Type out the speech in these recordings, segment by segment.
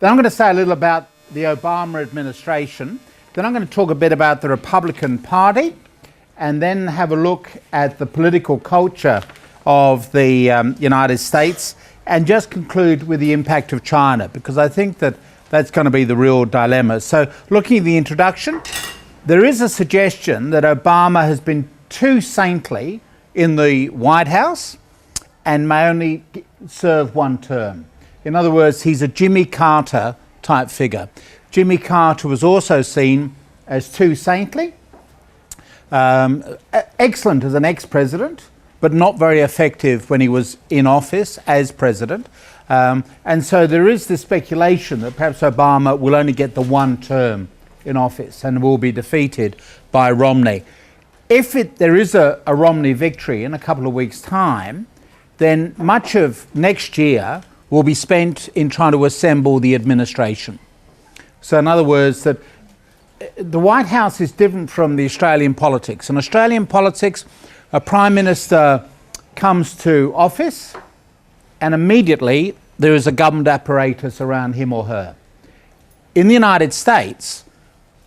Then I'm going to say a little about the Obama administration. Then I'm going to talk a bit about the Republican Party, and then have a look at the political culture of the United States, and just conclude with the impact of China, because I think that that's going to be the real dilemma. So looking at the introduction, there is a suggestion that Obama has been too saintly in the White House and may only serve one term. In other words, he's a Jimmy Carter type figure. Jimmy Carter was also seen as too saintly, excellent as an ex-president, but not very effective when he was in office as president. And so there is this speculation that perhaps Obama will only get the one term in office and will be defeated by Romney. If there is a Romney victory in a couple of weeks' time, then much of next year will be spent in trying to assemble the administration. So in other words, that the White House is different from the Australian politics. In Australian politics, a Prime Minister comes to office and immediately there is a government apparatus around him or her. In the United States,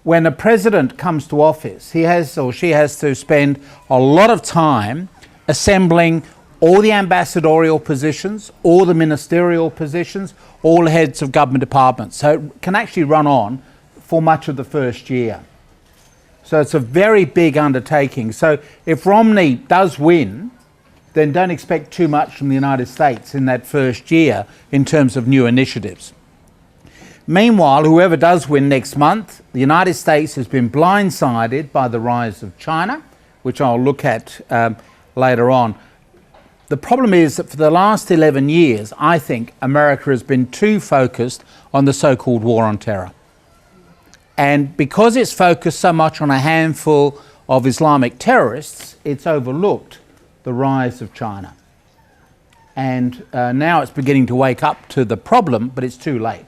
when a president comes to office, he has or she has to spend a lot of time assembling all the ambassadorial positions, all the ministerial positions, all heads of government departments. So it can actually run on for much of the first year. So it's a very big undertaking. So if Romney does win, then don't expect too much from the United States in that first year in terms of new initiatives. Meanwhile, whoever does win next month, the United States has been blindsided by the rise of China, which I'll look at later on. The problem is that for the last 11 years, I think America has been too focused on the so-called war on terror. And because it's focused so much on a handful of Islamic terrorists, it's overlooked the rise of China. And now it's beginning to wake up to the problem, but it's too late.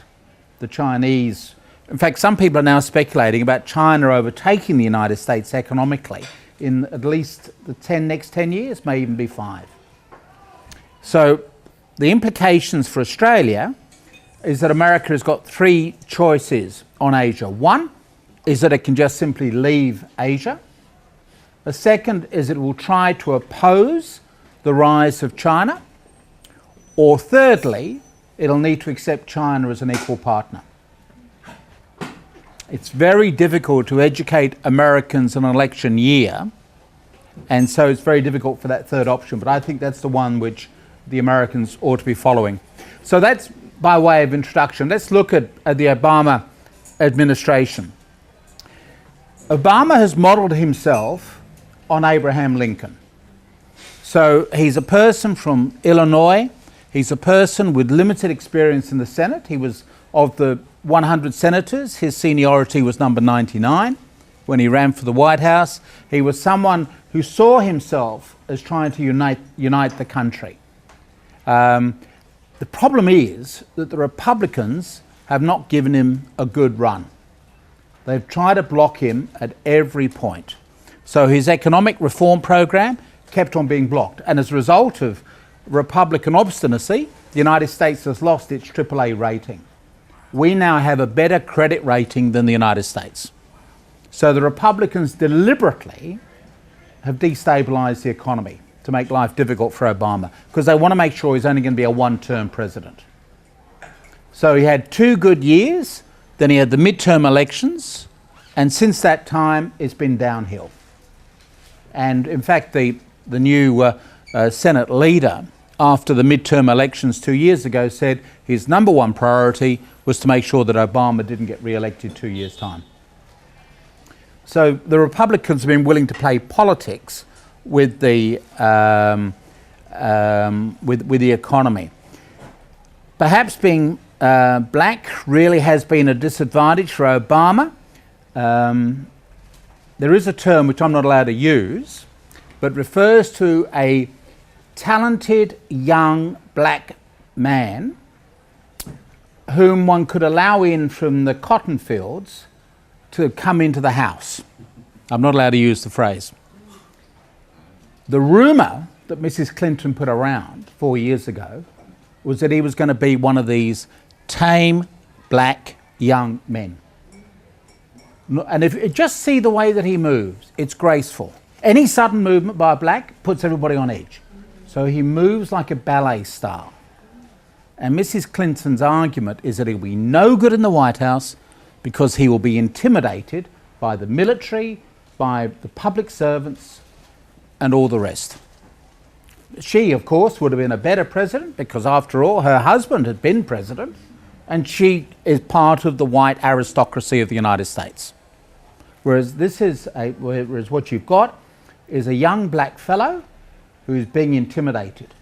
The Chinese, in fact, some people are now speculating about China overtaking the United States economically in at least the next 10 years, may even be 5. So the implications for Australia is that America has got 3 choices on Asia. One is that it can just simply leave Asia. The second is it will try to oppose the rise of China. Or thirdly, it'll need to accept China as an equal partner. It's very difficult to educate Americans in an election year, and so it's very difficult for that third option, but I think that's the one which the Americans ought to be following. So that's by way of introduction. Let's look at the Obama administration. Obama has modelled himself on Abraham Lincoln. So he's a person from Illinois. He's a person with limited experience in the Senate. He was, of the 100 senators, his seniority was number 99 when he ran for the White House. He was someone who saw himself as trying to unite the country. The problem is that the Republicans have not given him a good run. They've tried to block him at every point. So his economic reform program kept on being blocked. And as a result of Republican obstinacy, the United States has lost its AAA rating. We now have a better credit rating than the United States. So the Republicans deliberately have destabilized the economy to make life difficult for Obama, because they want to make sure he's only going to be a one-term president. So he had 2 good years, then he had the midterm elections, and since that time it's been downhill. And in fact, the new Senate leader, after the midterm elections 2 years ago, said his number 1 priority was to make sure that Obama didn't get re-elected 2 years' time. So the Republicans have been willing to play politics with the economy. Perhaps being black really has been a disadvantage for Obama. There is a term which I'm not allowed to use, but refers to a talented young black man whom one could allow in from the cotton fields to come into the house. I'm not allowed to use the phrase. The rumour that Mrs. Clinton put around 4 years ago was that he was going to be one of these tame, black young men. And if you just see the way that he moves, it's graceful. Any sudden movement by a black puts everybody on edge. So he moves like a ballet star. And Mrs. Clinton's argument is that he'll be no good in the White House because he will be intimidated by the military, by the public servants, and all the rest. She, of course, would have been a better president because, after all, her husband had been president, and she is part of the white aristocracy of the United States. Whereas whereas what you've got is a young black fellow who is being intimidated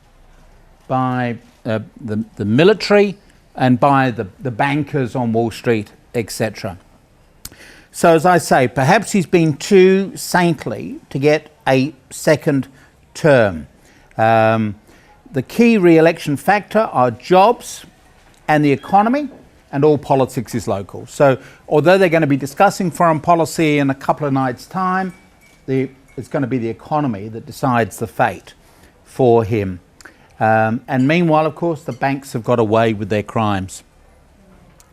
by the military and by the bankers on Wall Street, etc. So, as I say, perhaps he's been too saintly to get a second term. The key re-election factor are jobs and the economy, and all politics is local. So, although they're going to be discussing foreign policy in a couple of nights' time, it's going to be the economy that decides the fate for him. And meanwhile, of course, the banks have got away with their crimes.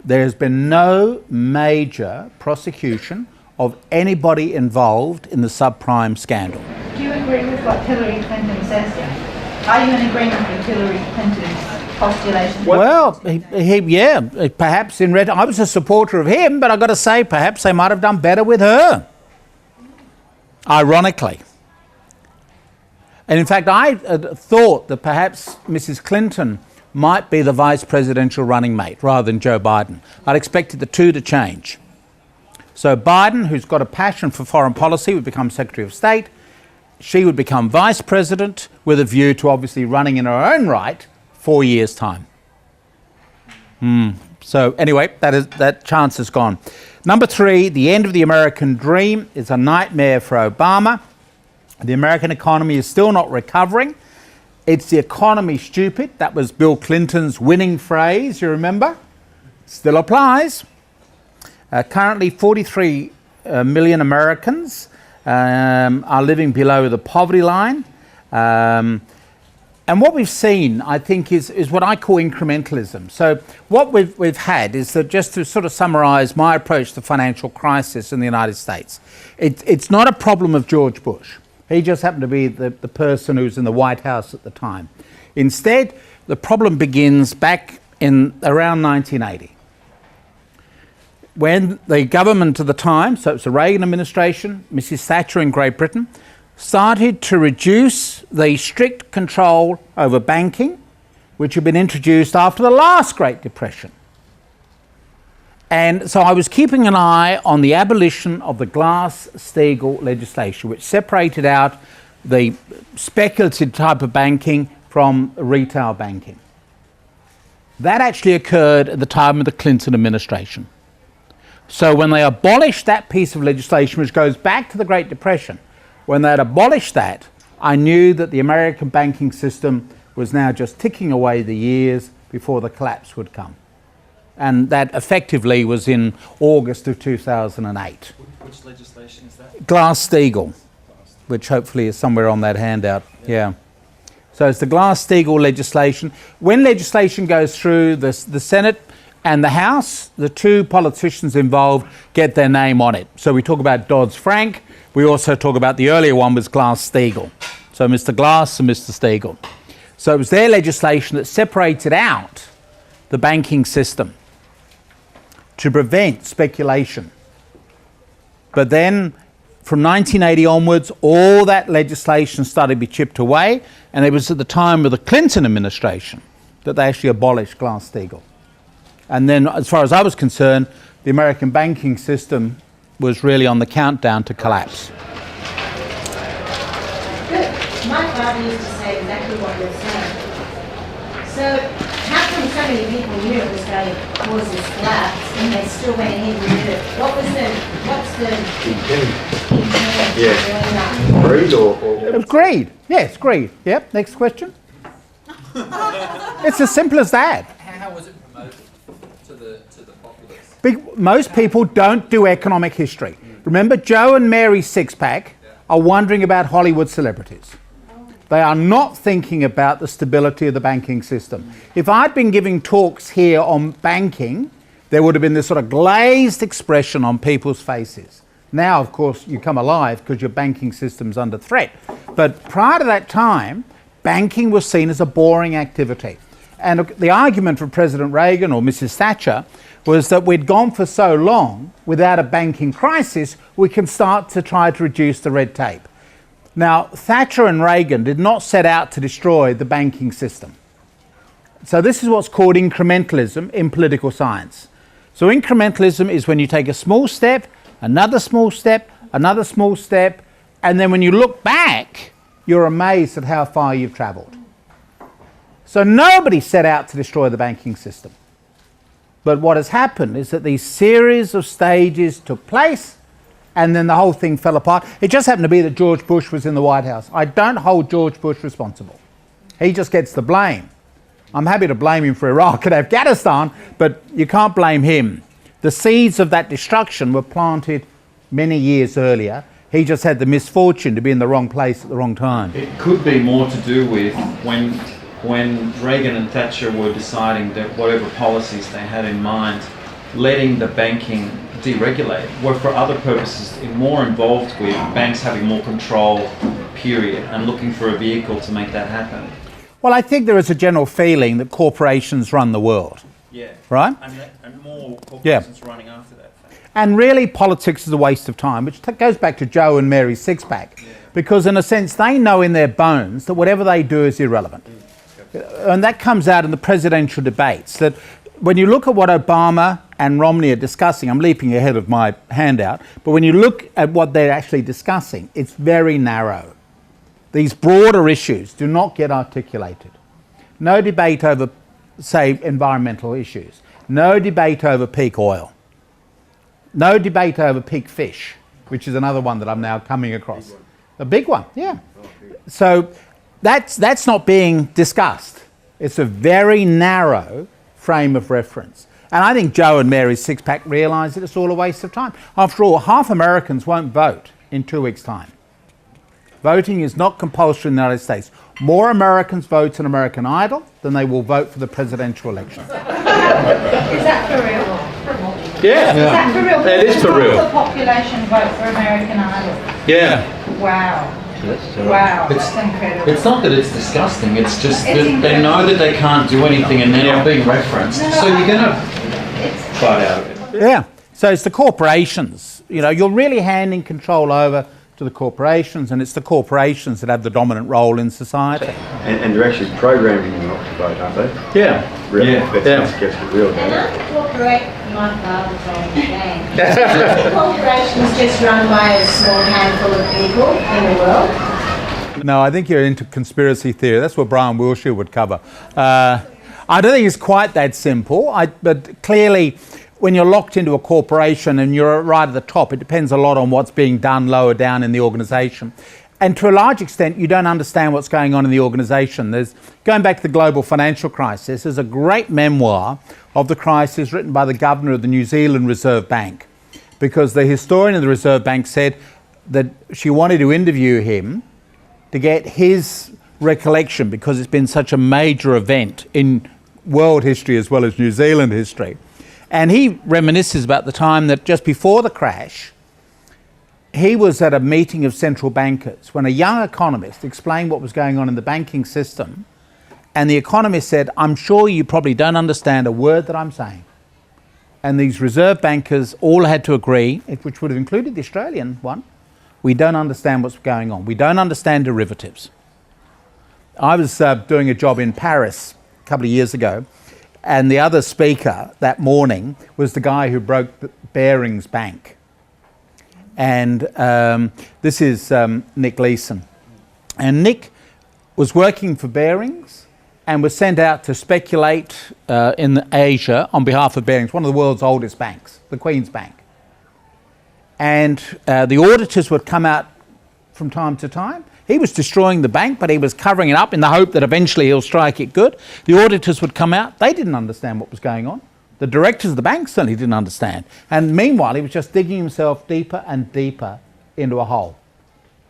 There has been no major prosecution of anybody involved in the subprime scandal. Do you agree with what Hillary Clinton says here? Are you in agreement with Hillary Clinton's postulation? Well, yeah, perhaps in red. I was a supporter of him, but I've got to say, perhaps they might have done better with her. Ironically. And in fact, I thought that perhaps Mrs. Clinton might be the vice presidential running mate rather than Joe Biden. I'd expected the two to change. So Biden, who's got a passion for foreign policy, would become Secretary of State. She would become vice president with a view to obviously running in her own right 4 years' time. So anyway, that chance is gone. Number 3, the end of the American dream is a nightmare for Obama. The American economy is still not recovering. It's the economy stupid. That was Bill Clinton's winning phrase, you remember? Still applies. Currently 43 million Americans are living below the poverty line. And what we've seen, I think, is what I call incrementalism. So what we've had is that, just to sort of summarise my approach to financial crisis in the United States, it's not a problem of George Bush. He just happened to be the person who was in the White House at the time. Instead, the problem begins back in around 1980. When the government at the time, so it's the Reagan administration, Mrs. Thatcher in Great Britain, started to reduce the strict control over banking, which had been introduced after the last Great Depression. And so I was keeping an eye on the abolition of the Glass-Steagall legislation, which separated out the speculative type of banking from retail banking. That actually occurred at the time of the Clinton administration. So when they abolished that piece of legislation, which goes back to the Great Depression, when they had abolished that, I knew that the American banking system was now just ticking away the years before the collapse would come. And that effectively was in August of 2008. Which legislation is that? Glass-Steagall, which hopefully is somewhere on that handout. Yeah. So it's the Glass-Steagall legislation. When legislation goes through the Senate and the House, the two politicians involved get their name on it. So we talk about Dodd-Frank. We also talk about the earlier one was Glass-Steagall. So Mr. Glass and Mr. Steagall. So it was their legislation that separated out the banking system to prevent speculation. But then from 1980 onwards, all that legislation started to be chipped away, and it was at the time of the Clinton administration that they actually abolished Glass-Steagall. And then, as far as I was concerned, the American banking system was really on the countdown to collapse. Good. My father used to say exactly what you're saying. So how come so many people knew it was going to cause this collapse and they still went ahead and did it? What's the intent of doing that? Greed or? It was greed. Yes, greed. Yep. Next question. It's as simple as that. How was it promoted to the populace? Most people don't do economic history. Remember, Joe and Mary Sixpack are wondering about Hollywood celebrities. They are not thinking about the stability of the banking system. If I'd been giving talks here on banking there would have been this sort of glazed expression on people's faces. Now, of course, you come alive because your banking system's under threat. But prior to that time, banking was seen as a boring activity. And the argument for President Reagan or Mrs. Thatcher was that we'd gone for so long without a banking crisis, we can start to try to reduce the red tape. Now, Thatcher and Reagan did not set out to destroy the banking system. So this is what's called incrementalism in political science. So incrementalism is when you take a small step, another small step, another small step, and then when you look back, you're amazed at how far you've travelled. So nobody set out to destroy the banking system. But what has happened is that these series of stages took place and then the whole thing fell apart. It just happened to be that George Bush was in the White House. I don't hold George Bush responsible. He just gets the blame. I'm happy to blame him for Iraq and Afghanistan, but you can't blame him. The seeds of that destruction were planted many years earlier. He just had the misfortune to be in the wrong place at the wrong time. It could be more to do with when Reagan and Thatcher were deciding that whatever policies they had in mind, letting the banking deregulate were for other purposes, more involved with banks having more control, period, and looking for a vehicle to make that happen. Well, I think there is a general feeling that corporations run the world. Yeah. Right? And more corporations running after that. And really politics is a waste of time, which goes back to Joe and Mary's six-pack. Yeah. Because in a sense, they know in their bones that whatever they do is irrelevant. And that comes out in the presidential debates, that when you look at what Obama and Romney are discussing, I'm leaping ahead of my handout, but when you look at what they're actually discussing, it's very narrow. These broader issues do not get articulated. No debate over, say, environmental issues. No debate over peak oil. No debate over peak fish, which is another one that I'm now coming across. A big one, yeah. So that's not being discussed. It's a very narrow frame of reference. And I think Joe and Mary's six-pack realise that it's all a waste of time. After all, half Americans won't vote in 2 weeks' time. Voting is not compulsory in the United States. More Americans vote in American Idol than they will vote for the presidential election. Is that for real? Yeah. Is that for real? It is for real. Does the population vote for American Idol? Yeah. Wow. Wow, that's incredible. It's not that it's disgusting, it's just that they know that they can't do anything and they're not being referenced. So you're going to fight out of it. Yeah. So it's the corporations. You know, you're really handing control over to the corporations, and it's the corporations that have the dominant role in society. And they're actually programming you not to vote, aren't they? Yeah. Really? Yeah. That's the real game. And my father's on the gang. Corporations just run by a small handful of people in the world. No, I think you're into conspiracy theory. That's what Brian Wilshire would cover. I don't think it's quite that simple, but clearly when you're locked into a corporation and you're right at the top, it depends a lot on what's being done lower down in the organisation. And to a large extent, you don't understand what's going on in the organisation. Going back to the global financial crisis, there's a great memoir of the crisis written by the governor of the New Zealand Reserve Bank, because the historian of the Reserve Bank said that she wanted to interview him to get his recollection, because it's been such a major event in world history as well as New Zealand history. And he reminisces about the time that just before the crash, he was at a meeting of central bankers when a young economist explained what was going on in the banking system. And the economist said, "I'm sure you probably don't understand a word that I'm saying." And these reserve bankers all had to agree, which would have included the Australian one, we don't understand what's going on. We don't understand derivatives. I was doing a job in Paris a couple of years ago, and the other speaker that morning was the guy who broke the Barings Bank. And this is Nick Leeson. And Nick was working for Barings and was sent out to speculate in Asia on behalf of Barings, one of the world's oldest banks, the Queen's Bank. And the auditors would come out from time to time. He was destroying the bank, but he was covering it up in the hope that eventually he'll strike it good. The auditors would come out. They didn't understand what was going on. The directors of the bank certainly didn't understand. And meanwhile, he was just digging himself deeper and deeper into a hole.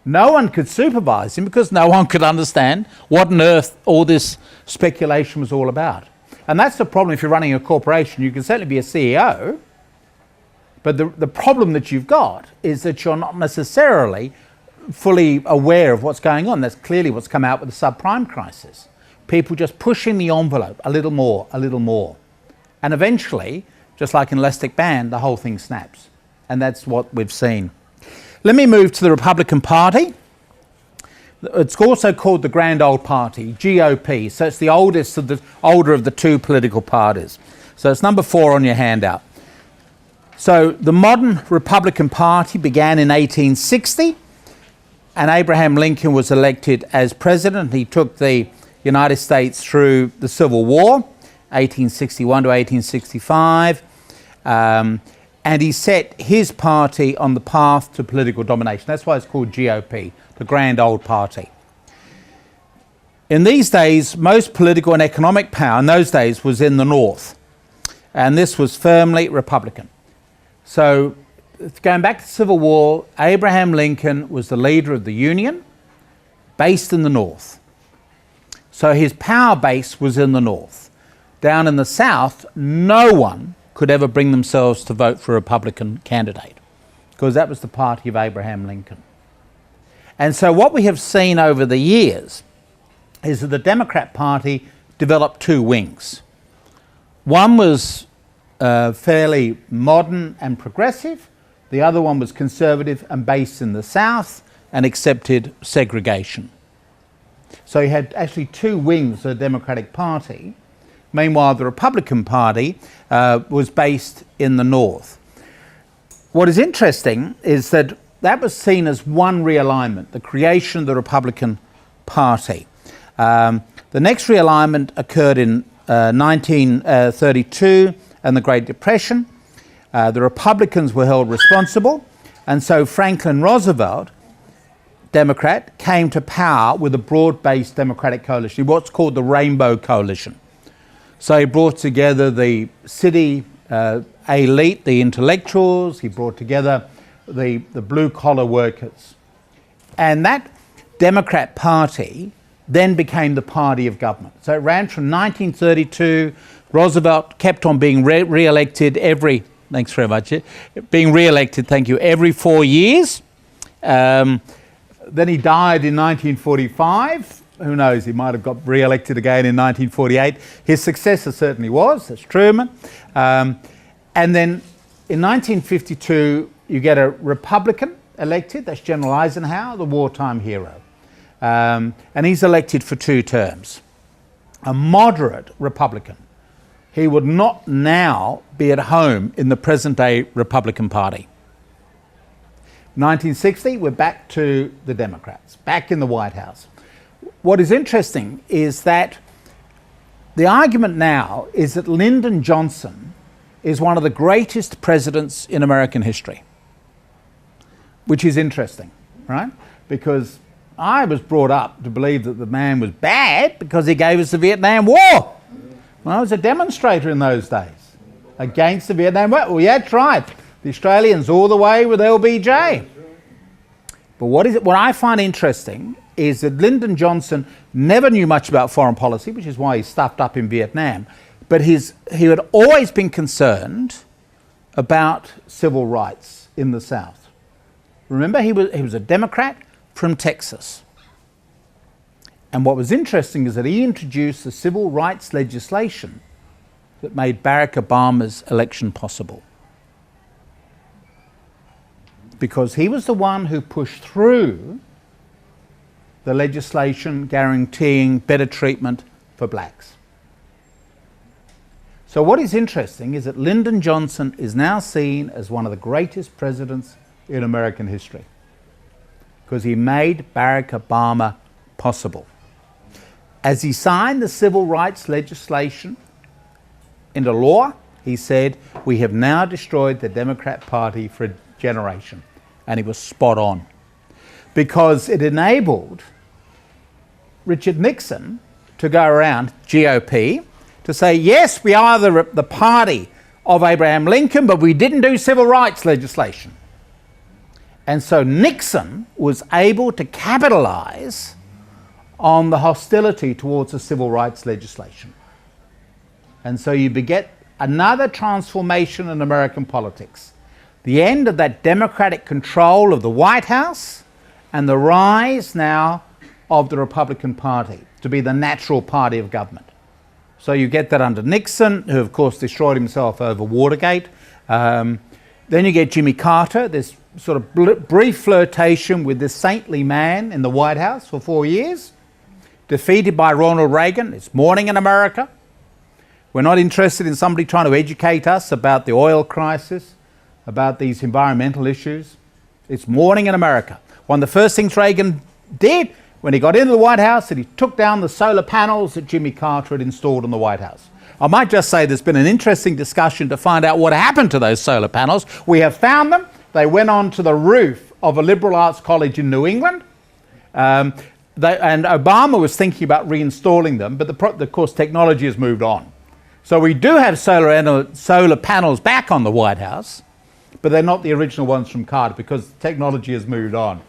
No one could supervise him because no one could understand what on earth all this speculation was all about. And that's the problem if you're running a corporation. You can certainly be a CEO, but the problem that you've got is that you're not necessarily fully aware of what's going on. That's clearly what's come out with the subprime crisis. People just pushing the envelope a little more, a little more. And eventually, just like an elastic band, the whole thing snaps. And that's what we've seen. Let me move to the Republican Party. It's also called the Grand Old Party, GOP. So it's the older of the two political parties. So it's number 4 on your handout. So the modern Republican Party began in 1860, and Abraham Lincoln was elected as president. He took the United States through the Civil War, 1861 to 1865, and he set his party on the path to political domination. That's why it's called GOP, the Grand Old Party. In these days, most political and economic power in those days was in the North, and this was firmly Republican. So, going back to the Civil War, Abraham Lincoln was the leader of the Union, based in the North. So his power base was in the North. Down in the South, no one could ever bring themselves to vote for a Republican candidate, because that was the party of Abraham Lincoln. And so what we have seen over the years is that the Democrat Party developed 2 wings. One was fairly modern and progressive. The other one was conservative and based in the South and accepted segregation. So you had actually 2 wings of the Democratic Party. Meanwhile, the Republican Party was based in the North. What is interesting is that that was seen as one realignment, the creation of the Republican Party. The next realignment occurred in 1932 and the Great Depression. The Republicans were held responsible, and so Franklin Roosevelt, Democrat, came to power with a broad-based Democratic coalition, what's called the Rainbow Coalition. So he brought together the city elite, the intellectuals, he brought together the blue-collar workers. And that Democrat Party then became the party of government. So it ran from 1932. Roosevelt kept on being re-elected every 4 years. Then he died in 1945. Who knows, he might have got re-elected again in 1948. His successor certainly was, that's Truman. And then in 1952, you get a Republican elected, that's General Eisenhower, the wartime hero. And he's elected for 2 terms. A moderate Republican. He would not now be at home in the present-day Republican Party. 1960, we're back to the Democrats, back in the White House. What is interesting is that the argument now is that Lyndon Johnson is one of the greatest presidents in American history, which is interesting, right? Because I was brought up to believe that the man was bad because he gave us the Vietnam War. Well, I was a demonstrator in those days against the Vietnam War. Well, yeah, that's right. The Australians all the way with LBJ. But what I find interesting is that Lyndon Johnson never knew much about foreign policy, which is why he stuffed up in Vietnam. But he had always been concerned about civil rights in the South. Remember, he was a Democrat from Texas. And what was interesting is that he introduced the civil rights legislation that made Barack Obama's election possible. Because he was the one who pushed through the legislation guaranteeing better treatment for blacks. So what is interesting is that Lyndon Johnson is now seen as one of the greatest presidents in American history because he made Barack Obama possible. As he signed the civil rights legislation into law, he said, "We have now destroyed the Democrat Party for a generation." And he was spot on. Because it enabled Richard Nixon to go around, GOP, to say, yes, we are the party of Abraham Lincoln, but we didn't do civil rights legislation. And so Nixon was able to capitalize on the hostility towards the civil rights legislation. And so you beget another transformation in American politics. The end of that democratic control of the White House and the rise now of the Republican Party to be the natural party of government. So you get that under Nixon, who of course destroyed himself over Watergate. Then you get Jimmy Carter, this sort of brief flirtation with this saintly man in the White House for 4 years, defeated by Ronald Reagan. It's morning in America. We're not interested in somebody trying to educate us about the oil crisis, about these environmental issues. It's morning in America. One of the first things Reagan did when he got into the White House, that he took down the solar panels that Jimmy Carter had installed in the White House. I might just say there's been an interesting discussion to find out what happened to those solar panels. We have found them. They went onto the roof of a liberal arts college in New England. And Obama was thinking about reinstalling them, but of course technology has moved on. So we do have solar panels back on the White House, but they're not the original ones from Carter because technology has moved on.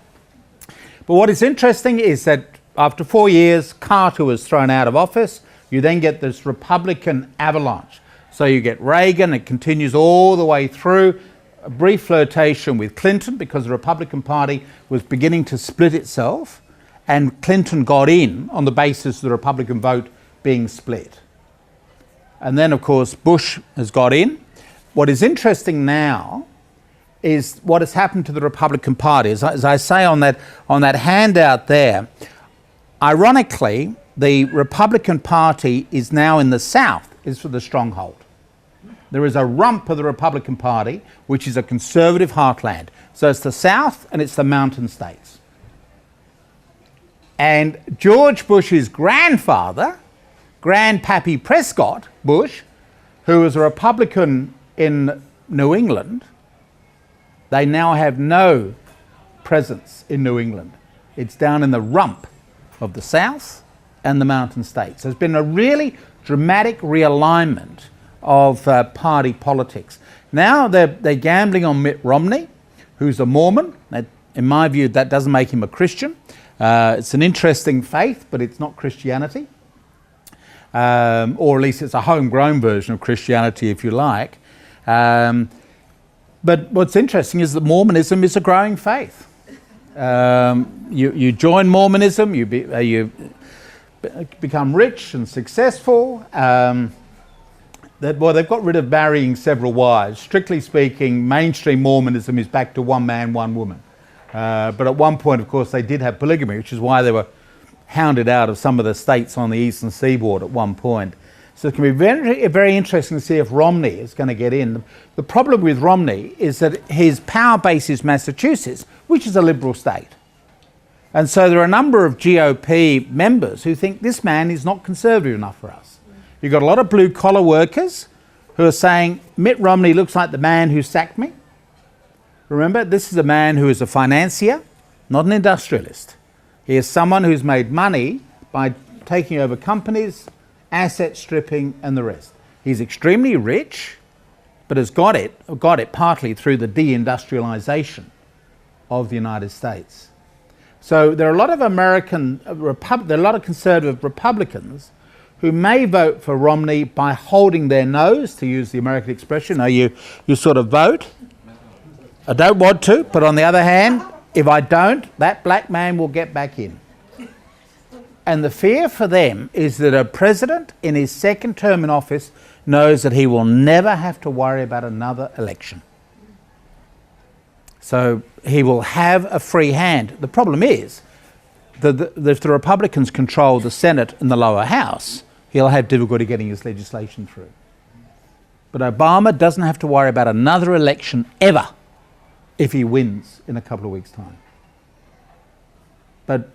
But what is interesting is that after 4 years, Carter was thrown out of office. You then get this Republican avalanche. So you get Reagan, it continues all the way through, a brief flirtation with Clinton because the Republican Party was beginning to split itself, and Clinton got in on the basis of the Republican vote being split. And then, of course, Bush has got in. What is interesting now is what has happened to the Republican Party. As I say on that handout there, ironically, the Republican Party is now in the South, is for the stronghold. There is a rump of the Republican Party, which is a conservative heartland. So it's the South and it's the mountain states. And George Bush's grandfather, Grandpappy Prescott Bush, who was a Republican in New England, they now have no presence in New England. It's down in the rump of the South and the mountain states. There's been a really dramatic realignment of party politics. Now they're gambling on Mitt Romney, who's a Mormon. In my view, that doesn't make him a Christian. It's an interesting faith, but it's not Christianity. Or at least it's a homegrown version of Christianity, if you like. But what's interesting is that Mormonism is a growing faith. You join Mormonism, you become rich and successful. They've got rid of marrying several wives. Strictly speaking, mainstream Mormonism is back to one man, one woman. But at one point, of course, they did have polygamy, which is why they were hounded out of some of the states on the eastern seaboard at one point. So it can be very, very interesting to see if Romney is going to get in. The problem with Romney is that his power base is Massachusetts, which is a liberal state. And so there are a number of GOP members who think this man is not conservative enough for us. You've got a lot of blue-collar workers who are saying, Mitt Romney looks like the man who sacked me. Remember, this is a man who is a financier, not an industrialist. He is someone who's made money by taking over companies, asset stripping and the rest. He's extremely rich, but has got it partly through the deindustrialization of the United States. So there are a lot of there are a lot of conservative Republicans who may vote for Romney by holding their nose, to use the American expression. You sort of vote. I don't want to, but on the other hand, if I don't, that black man will get back in. And the fear for them is that a president in his second term in office knows that he will never have to worry about another election. So he will have a free hand. The problem is that if the Republicans control the Senate and the lower house, he'll have difficulty getting his legislation through. But Obama doesn't have to worry about another election ever if he wins in a couple of weeks' time.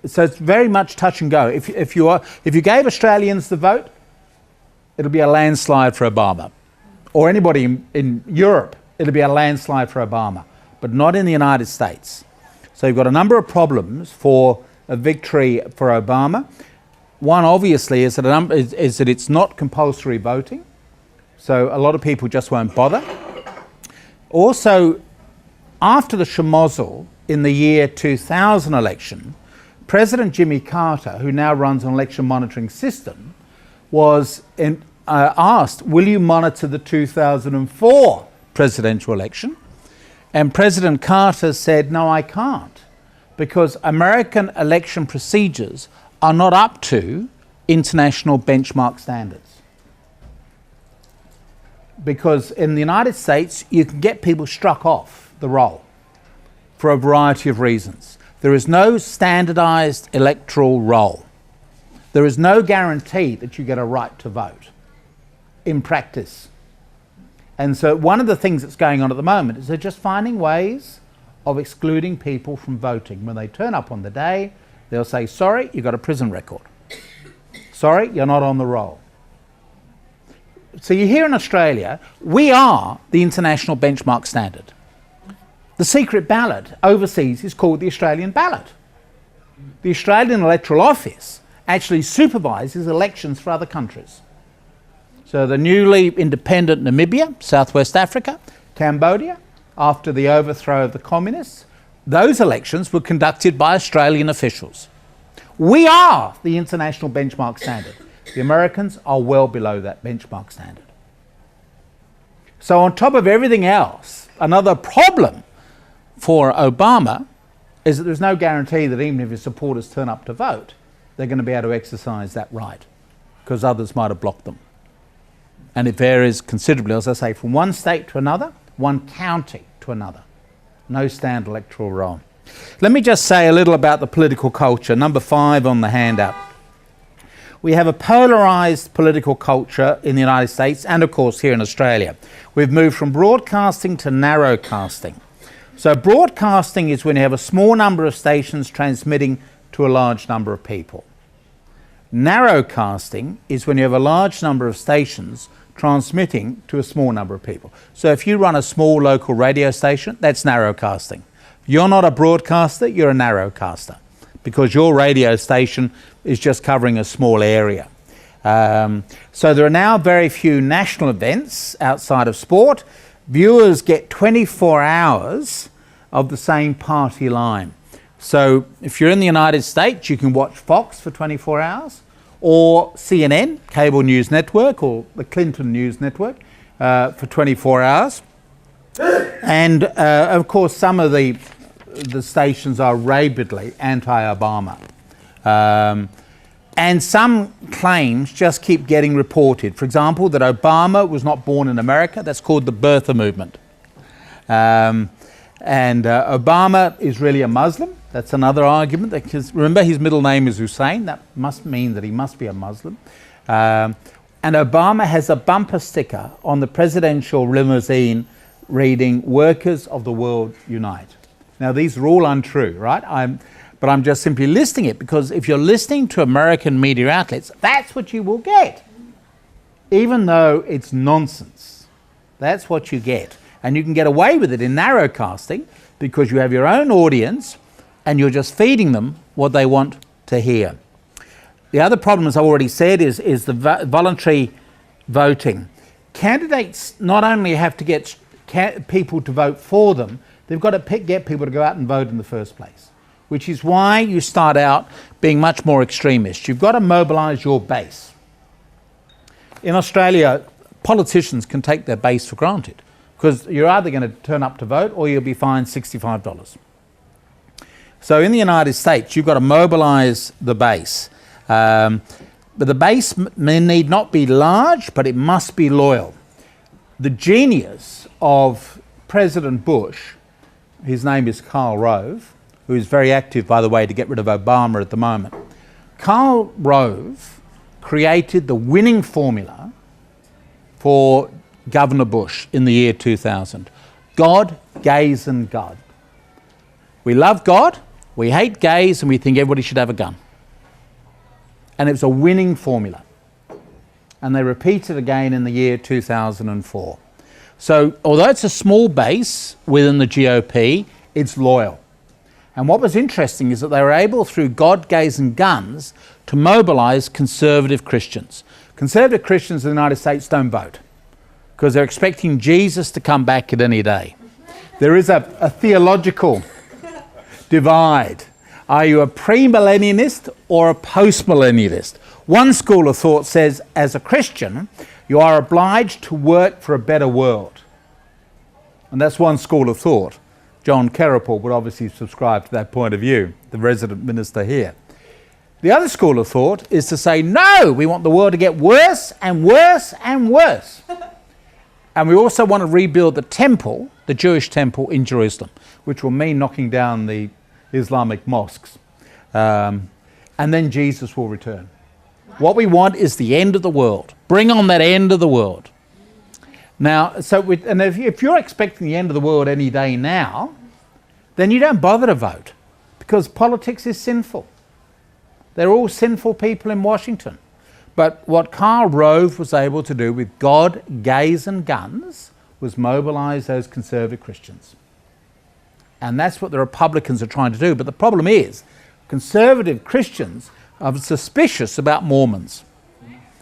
So it's very much touch and go. If you gave Australians the vote, it'll be a landslide for Obama. Or anybody in Europe, it'll be a landslide for Obama, but not in the United States. So you've got a number of problems for a victory for Obama. One, obviously, is that it's not compulsory voting. So a lot of people just won't bother. Also, after the schmozzle in the year 2000 election, President Jimmy Carter, who now runs an election monitoring system, was asked, will you monitor the 2004 presidential election? And President Carter said, no, I can't, because American election procedures are not up to international benchmark standards. Because in the United States, you can get people struck off the roll for a variety of reasons. There is no standardized electoral roll. There is no guarantee that you get a right to vote in practice. And so one of the things that's going on at the moment is they're just finding ways of excluding people from voting. When they turn up on the day, they'll say, sorry, you've got a prison record. Sorry, you're not on the roll. So you hear in Australia, we are the international benchmark standard. The secret ballot overseas is called the Australian ballot. The Australian Electoral Office actually supervises elections for other countries. So the newly independent Namibia, Southwest Africa, Cambodia, after the overthrow of the communists, those elections were conducted by Australian officials. We are the international benchmark standard. The Americans are well below that benchmark standard. So on top of everything else, another problem for Obama is that there's no guarantee that even if his supporters turn up to vote, they're going to be able to exercise that right, because others might have blocked them. And it varies considerably, as I say, from one state to another, one county to another. No standard electoral roll. Let me just say a little about the political culture, number 5 on the handout. We have a polarized political culture in the United States and, of course, here in Australia. We've moved from broadcasting to narrowcasting. So broadcasting is when you have a small number of stations transmitting to a large number of people. Narrowcasting is when you have a large number of stations transmitting to a small number of people. So if you run a small local radio station, that's narrowcasting. If you're not a broadcaster, you're a narrowcaster, because your radio station is just covering a small area. So there are now very few national events outside of sport. Viewers get 24 hours of the same party line. So if you're in the United States, you can watch Fox for 24 hours, or CNN, cable news network, or the Clinton news network for 24 hours. And of course, some of the stations are rabidly anti-Obama. And some claims just keep getting reported. For example, that Obama was not born in America. That's called the birther movement. And Obama is really a Muslim. That's another argument. Because remember, his middle name is Hussein. That must mean that he must be a Muslim. And Obama has a bumper sticker on the presidential limousine reading, "Workers of the world unite." Now, these are all untrue, right? But I'm just simply listing it because if you're listening to American media outlets, that's what you will get. Even though it's nonsense, that's what you get. And you can get away with it in narrowcasting because you have your own audience and you're just feeding them what they want to hear. The other problem, as I already said, is the voluntary voting. Candidates not only have to get people to vote for them, they've got to get people to go out and vote in the first place, which is why you start out being much more extremist. You've got to mobilise your base. In Australia, politicians can take their base for granted because you're either going to turn up to vote or you'll be fined $65. So in the United States, you've got to mobilise the base. But the base need not be large, but it must be loyal. The genius of President Bush, his name is Karl Rove, who is very active, by the way, to get rid of Obama at the moment. Karl Rove created the winning formula for Governor Bush in the year 2000. God, gays and God. We love God, we hate gays, and we think everybody should have a gun. And it was a winning formula. And they repeated again in the year 2004. So although it's a small base within the GOP, it's loyal. And what was interesting is that they were able, through God, gays and guns, to mobilise conservative Christians. Conservative Christians in the United States don't vote because they're expecting Jesus to come back at any day. There is a theological divide. Are you a premillennialist or a postmillennialist? One school of thought says, as a Christian, you are obliged to work for a better world. And that's one school of thought. John Kerapal would obviously subscribe to that point of view, the resident minister here. The other school of thought is to say, no, we want the world to get worse and worse and worse. And we also want to rebuild the temple, the Jewish temple in Jerusalem, which will mean knocking down the Islamic mosques. And then Jesus will return. What we want is the end of the world. Bring on that end of the world. Now, if you're expecting the end of the world any day now, then you don't bother to vote, because politics is sinful. They're all sinful people in Washington. But what Karl Rove was able to do with God, gays and guns was mobilise those conservative Christians. And that's what the Republicans are trying to do. But the problem is, conservative Christians are suspicious about Mormons.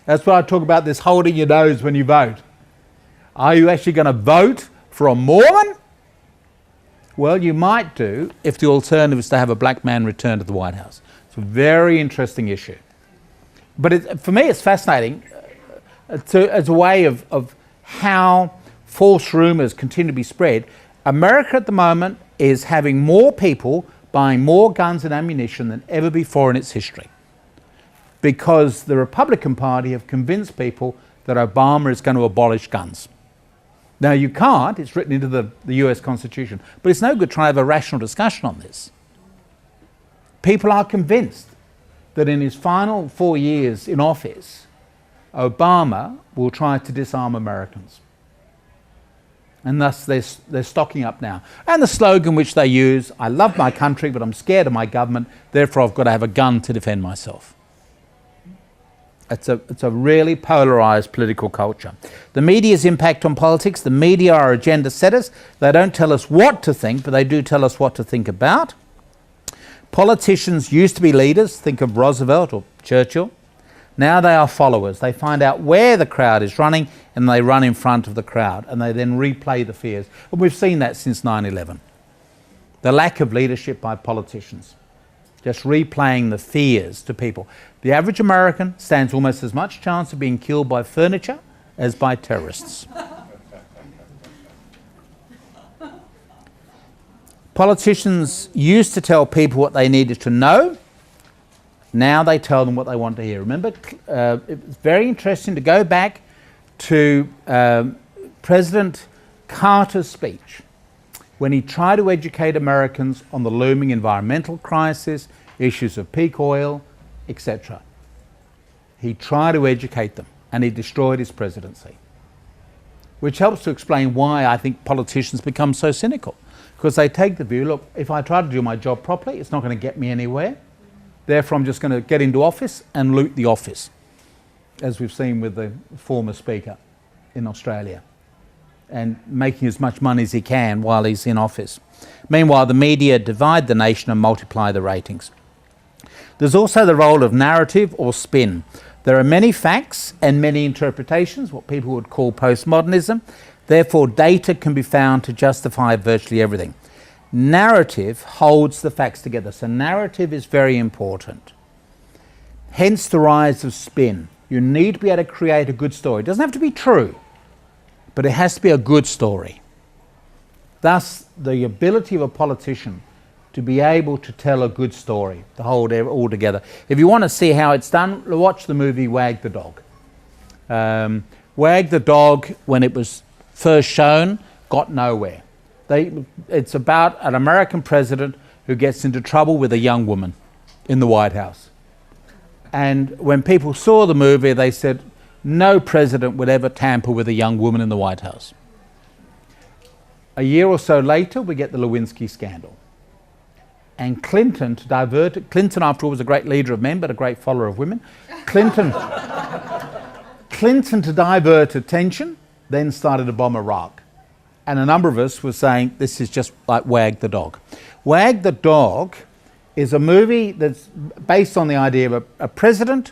That's why I talk about this holding your nose when you vote. Are you actually going to vote for a Mormon? Well, you might do if the alternative is to have a black man return to the White House. It's a very interesting issue. But for me, it's fascinating as a way of how false rumours continue to be spread. America at the moment is having more people buying more guns and ammunition than ever before in its history, because the Republican Party have convinced people that Obama is going to abolish guns. Now, you can't, it's written into the US Constitution, but it's no good trying to have a rational discussion on this. People are convinced that in his final 4 years in office, Obama will try to disarm Americans. And thus they're stocking up now. And the slogan which they use, I love my country, but I'm scared of my government, therefore I've got to have a gun to defend myself. It's a really polarised political culture. The media's impact on politics. The media are agenda setters. They don't tell us what to think, but they do tell us what to think about. Politicians used to be leaders. Think of Roosevelt or Churchill. Now they are followers. They find out where the crowd is running and they run in front of the crowd, and they then replay the fears. And we've seen that since 9/11. The lack of leadership by politicians. Just replaying the fears to people. The average American stands almost as much chance of being killed by furniture as by terrorists. Politicians used to tell people what they needed to know. Now they tell them what they want to hear. Remember, it's very interesting to go back to President Carter's speech when he tried to educate Americans on the looming environmental crisis, issues of peak oil, etc. He tried to educate them, and he destroyed his presidency. Which helps to explain why I think politicians become so cynical. Because they take the view, look, if I try to do my job properly, it's not going to get me anywhere. Therefore, I'm just going to get into office and loot the office, as we've seen with the former Speaker in Australia, and making as much money as he can while he's in office. Meanwhile, the media divide the nation and multiply the ratings. There's also the role of narrative or spin. There are many facts and many interpretations, what people would call postmodernism. Therefore, data can be found to justify virtually everything. Narrative holds the facts together. So narrative is very important. Hence the rise of spin. You need to be able to create a good story. It doesn't have to be true, but it has to be a good story. Thus, the ability of a politician to be able to tell a good story, to hold it all together. If you want to see how it's done, watch the movie Wag the Dog. Wag the Dog, when it was first shown, got nowhere. It's about an American president who gets into trouble with a young woman in the White House. And when people saw the movie, they said, no president would ever tamper with a young woman in the White House. A year or so later, we get the Lewinsky scandal. And Clinton, to divert it, Clinton after all was a great leader of men, but a great follower of women. Clinton, to divert attention, then started to bomb Iraq. And a number of us were saying, this is just like Wag the Dog. Wag the Dog is a movie that's based on the idea of a president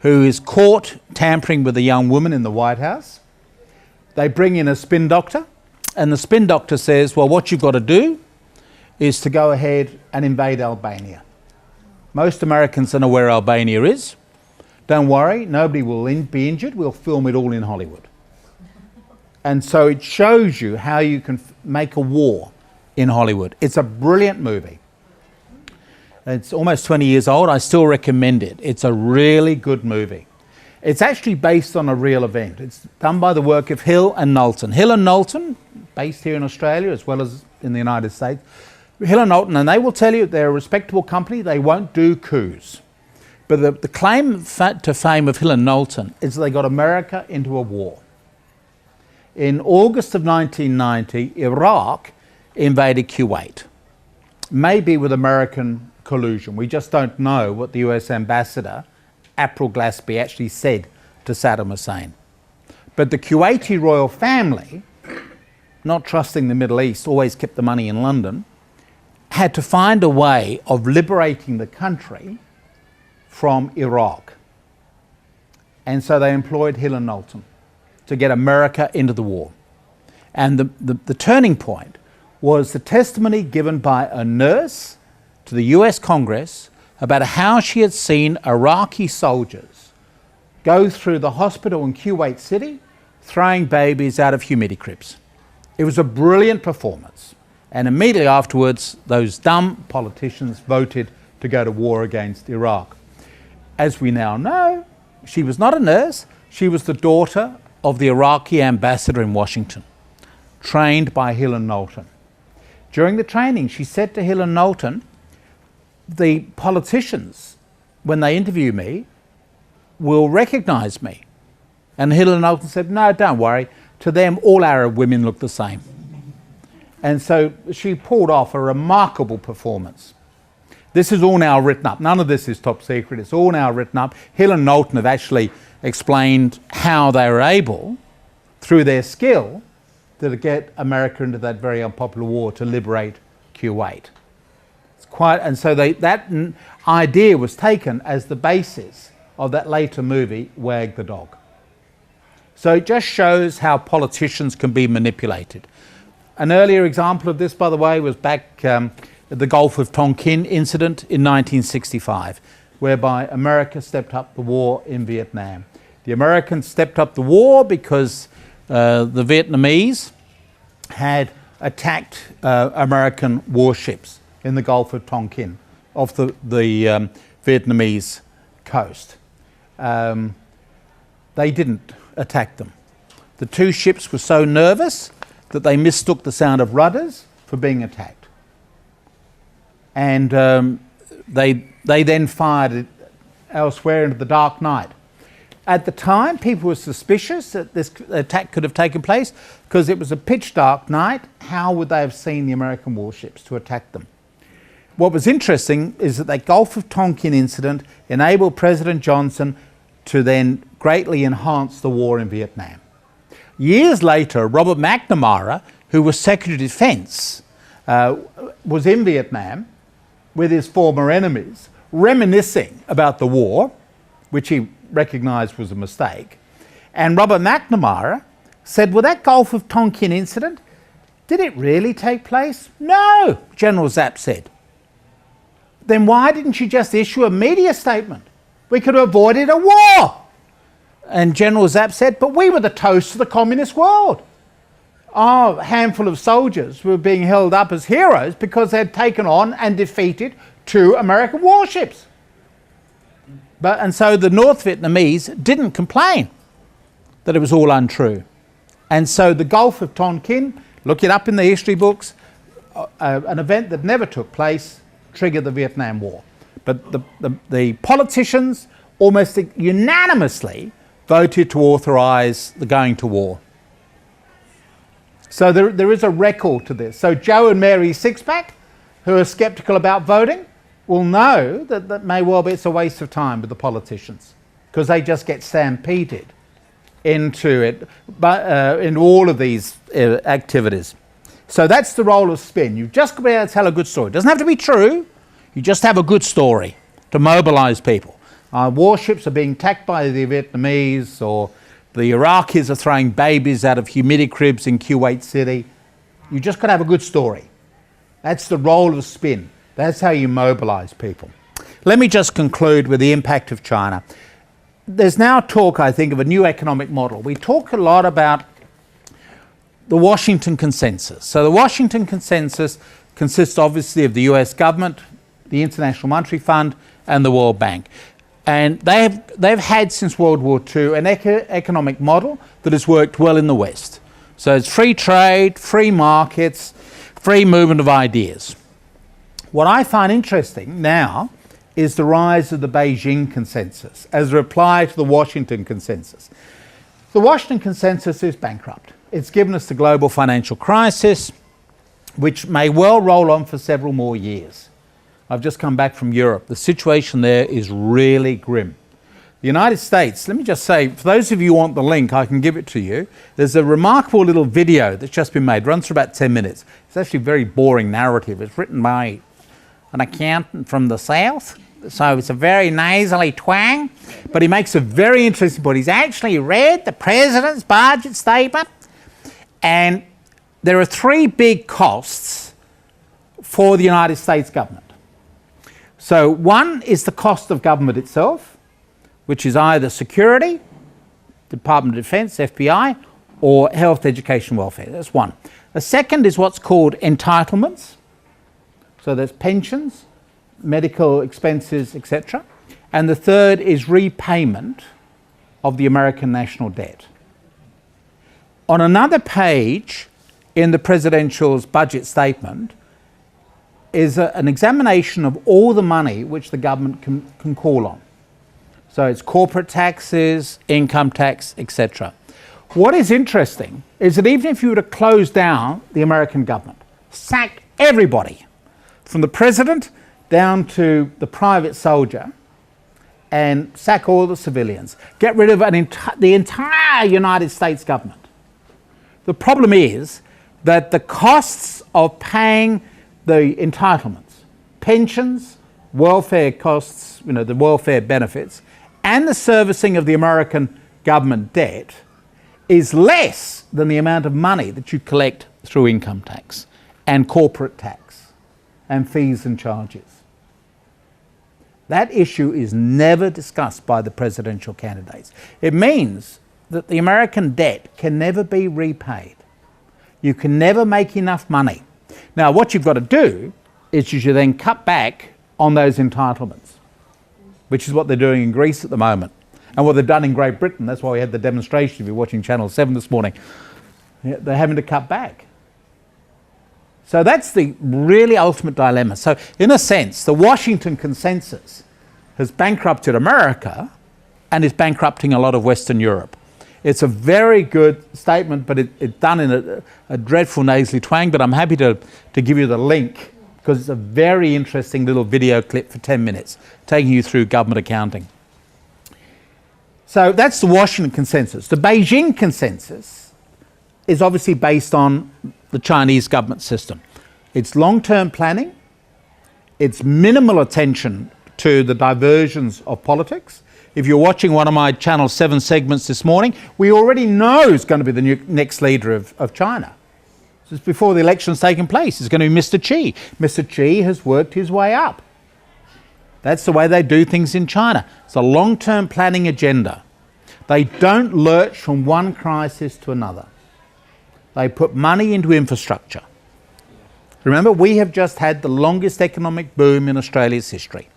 who is caught tampering with a young woman in the White House. They bring in a spin doctor, and the spin doctor says, well, what you've got to do is to go ahead and invade Albania. Most Americans don't know where Albania is. Don't worry, nobody will be injured. We'll film it all in Hollywood. And so it shows you how you can make a war in Hollywood. It's a brilliant movie. It's almost 20 years old. I still recommend it. It's a really good movie. It's actually based on a real event. It's done by the work of Hill and Knowlton. Hill and Knowlton, based here in Australia as well as in the United States. Hill and Knowlton, and they will tell you they're a respectable company. They won't do coups. But the claim to fame of Hill and Knowlton is they got America into a war. In August of 1990, Iraq invaded Kuwait, maybe with American collusion. We just don't know what the US ambassador, April Glaspie, actually said to Saddam Hussein. But the Kuwaiti royal family, not trusting the Middle East, always kept the money in London, had to find a way of liberating the country from Iraq. And so they employed Hill and Knowlton to get America into the war. And the turning point was the testimony given by a nurse to the US Congress about how she had seen Iraqi soldiers go through the hospital in Kuwait City throwing babies out of humidicribs. It was a brilliant performance. And immediately afterwards, those dumb politicians voted to go to war against Iraq. As we now know, she was not a nurse. She was the daughter of the Iraqi ambassador in Washington, trained by Hill and Knowlton. During the training, she said to Hill and Knowlton, the politicians, when they interview me, will recognize me. And Hill and Knowlton said, no, don't worry. To them, all Arab women look the same. And so she pulled off a remarkable performance. This is all now written up. None of this is top secret. It's all now written up. Hill and Knowlton have actually explained how they were able, through their skill, to get America into that very unpopular war to liberate Kuwait. It's quite, and so that idea was taken as the basis of that later movie, Wag the Dog. So it just shows how politicians can be manipulated. An earlier example of this, by the way, was back at the Gulf of Tonkin incident in 1965, whereby America stepped up the war in Vietnam. The Americans stepped up the war because the Vietnamese had attacked American warships in the Gulf of Tonkin off the Vietnamese coast. They didn't attack them. The two ships were so nervous that they mistook the sound of rudders for being attacked. And they then fired it elsewhere into the dark night. At the time, people were suspicious that this attack could have taken place because it was a pitch dark night. How would they have seen the American warships to attack them? What was interesting is that the Gulf of Tonkin incident enabled President Johnson to then greatly enhance the war in Vietnam. Years later, Robert McNamara, who was Secretary of Defense, was in Vietnam with his former enemies, reminiscing about the war, which he recognised was a mistake. And Robert McNamara said, well, that Gulf of Tonkin incident, did it really take place? No, General Zapp said. Then why didn't you just issue a media statement? We could have avoided a war. And General Zapp said, but we were the toast of the communist world. Our handful of soldiers were being held up as heroes because they had taken on and defeated 2 American warships. And so the North Vietnamese didn't complain that it was all untrue. And so the Gulf of Tonkin, look it up in the history books, an event that never took place, triggered the Vietnam War. But the politicians almost unanimously voted to authorise the going to war. So there is a record to this. So Joe and Mary Sixpack, who are sceptical about voting, will know that may well be it's a waste of time with the politicians because they just get stampeded into it, in all of these activities. So that's the role of spin. You've just got to be able to tell a good story. It doesn't have to be true. You just have a good story to mobilise people. Warships are being attacked by the Vietnamese, or the Iraqis are throwing babies out of humidicribs in Kuwait City. You just got to have a good story. That's the role of spin. That's how you mobilise people. Let me just conclude with the impact of China. there's now talk, I think, of a new economic model. We talk a lot about the Washington Consensus. So the Washington Consensus consists obviously of the US government, the International Monetary Fund, and the World Bank. And they've had since World War II an economic model that has worked well in the West. So it's free trade, free markets, free movement of ideas. What I find interesting now is the rise of the Beijing Consensus as a reply to the Washington Consensus. The Washington Consensus is bankrupt. It's given us the global financial crisis, which may well roll on for several more years. I've just come back from Europe. The situation there is really grim. The United States, let me just say, for those of you who want the link, I can give it to you. There's a remarkable little video that's just been made, runs for about 10 minutes. It's actually a very boring narrative. It's written by an accountant from the South, so it's a very nasally twang, but he makes a very interesting point. He's actually read the President's budget statement, and there are three big costs for the United States government. So one is the cost of government itself, which is either security, Department of Defense, FBI, or health, education, welfare. That's one. The second is what's called entitlements. So there's pensions, medical expenses, etc. And the third is repayment of the American national debt. On another page in the presidential's budget statement is an examination of all the money which the government can call on. So it's corporate taxes, income tax, etc. What is interesting is that even if you were to close down the American government, sack everybody, from the president down to the private soldier, and sack all the civilians, get rid of the entire United States government. The problem is that the costs of paying the entitlements, pensions, welfare costs, the welfare benefits, and the servicing of the American government debt is less than the amount of money that you collect through income tax and corporate tax and fees and charges. That issue is never discussed by the presidential candidates. It means that the American debt can never be repaid. You can never make enough money. Now, what you've got to do is you should then cut back on those entitlements, which is what they're doing in Greece at the moment, and what they've done in Great Britain. That's why we had the demonstration, if you're watching Channel 7 this morning. They're having to cut back. So that's the really ultimate dilemma. So in a sense, the Washington Consensus has bankrupted America and is bankrupting a lot of Western Europe. It's a very good statement, but it's done in a dreadful nasally twang, but I'm happy to give you the link because it's a very interesting little video clip for 10 minutes taking you through government accounting. So that's the Washington Consensus. The Beijing Consensus is obviously based on the Chinese government system. It's long-term planning, it's minimal attention to the diversions of politics. If you're watching one of my Channel 7 segments this morning, we already know who's going to be the next leader of China. Just before the election's taken place, it's going to be Mr. Xi. Mr. Xi has worked his way up. That's the way they do things in China. It's a long-term planning agenda. They don't lurch from one crisis to another. They put money into infrastructure. Remember, we have just had the longest economic boom in Australia's history.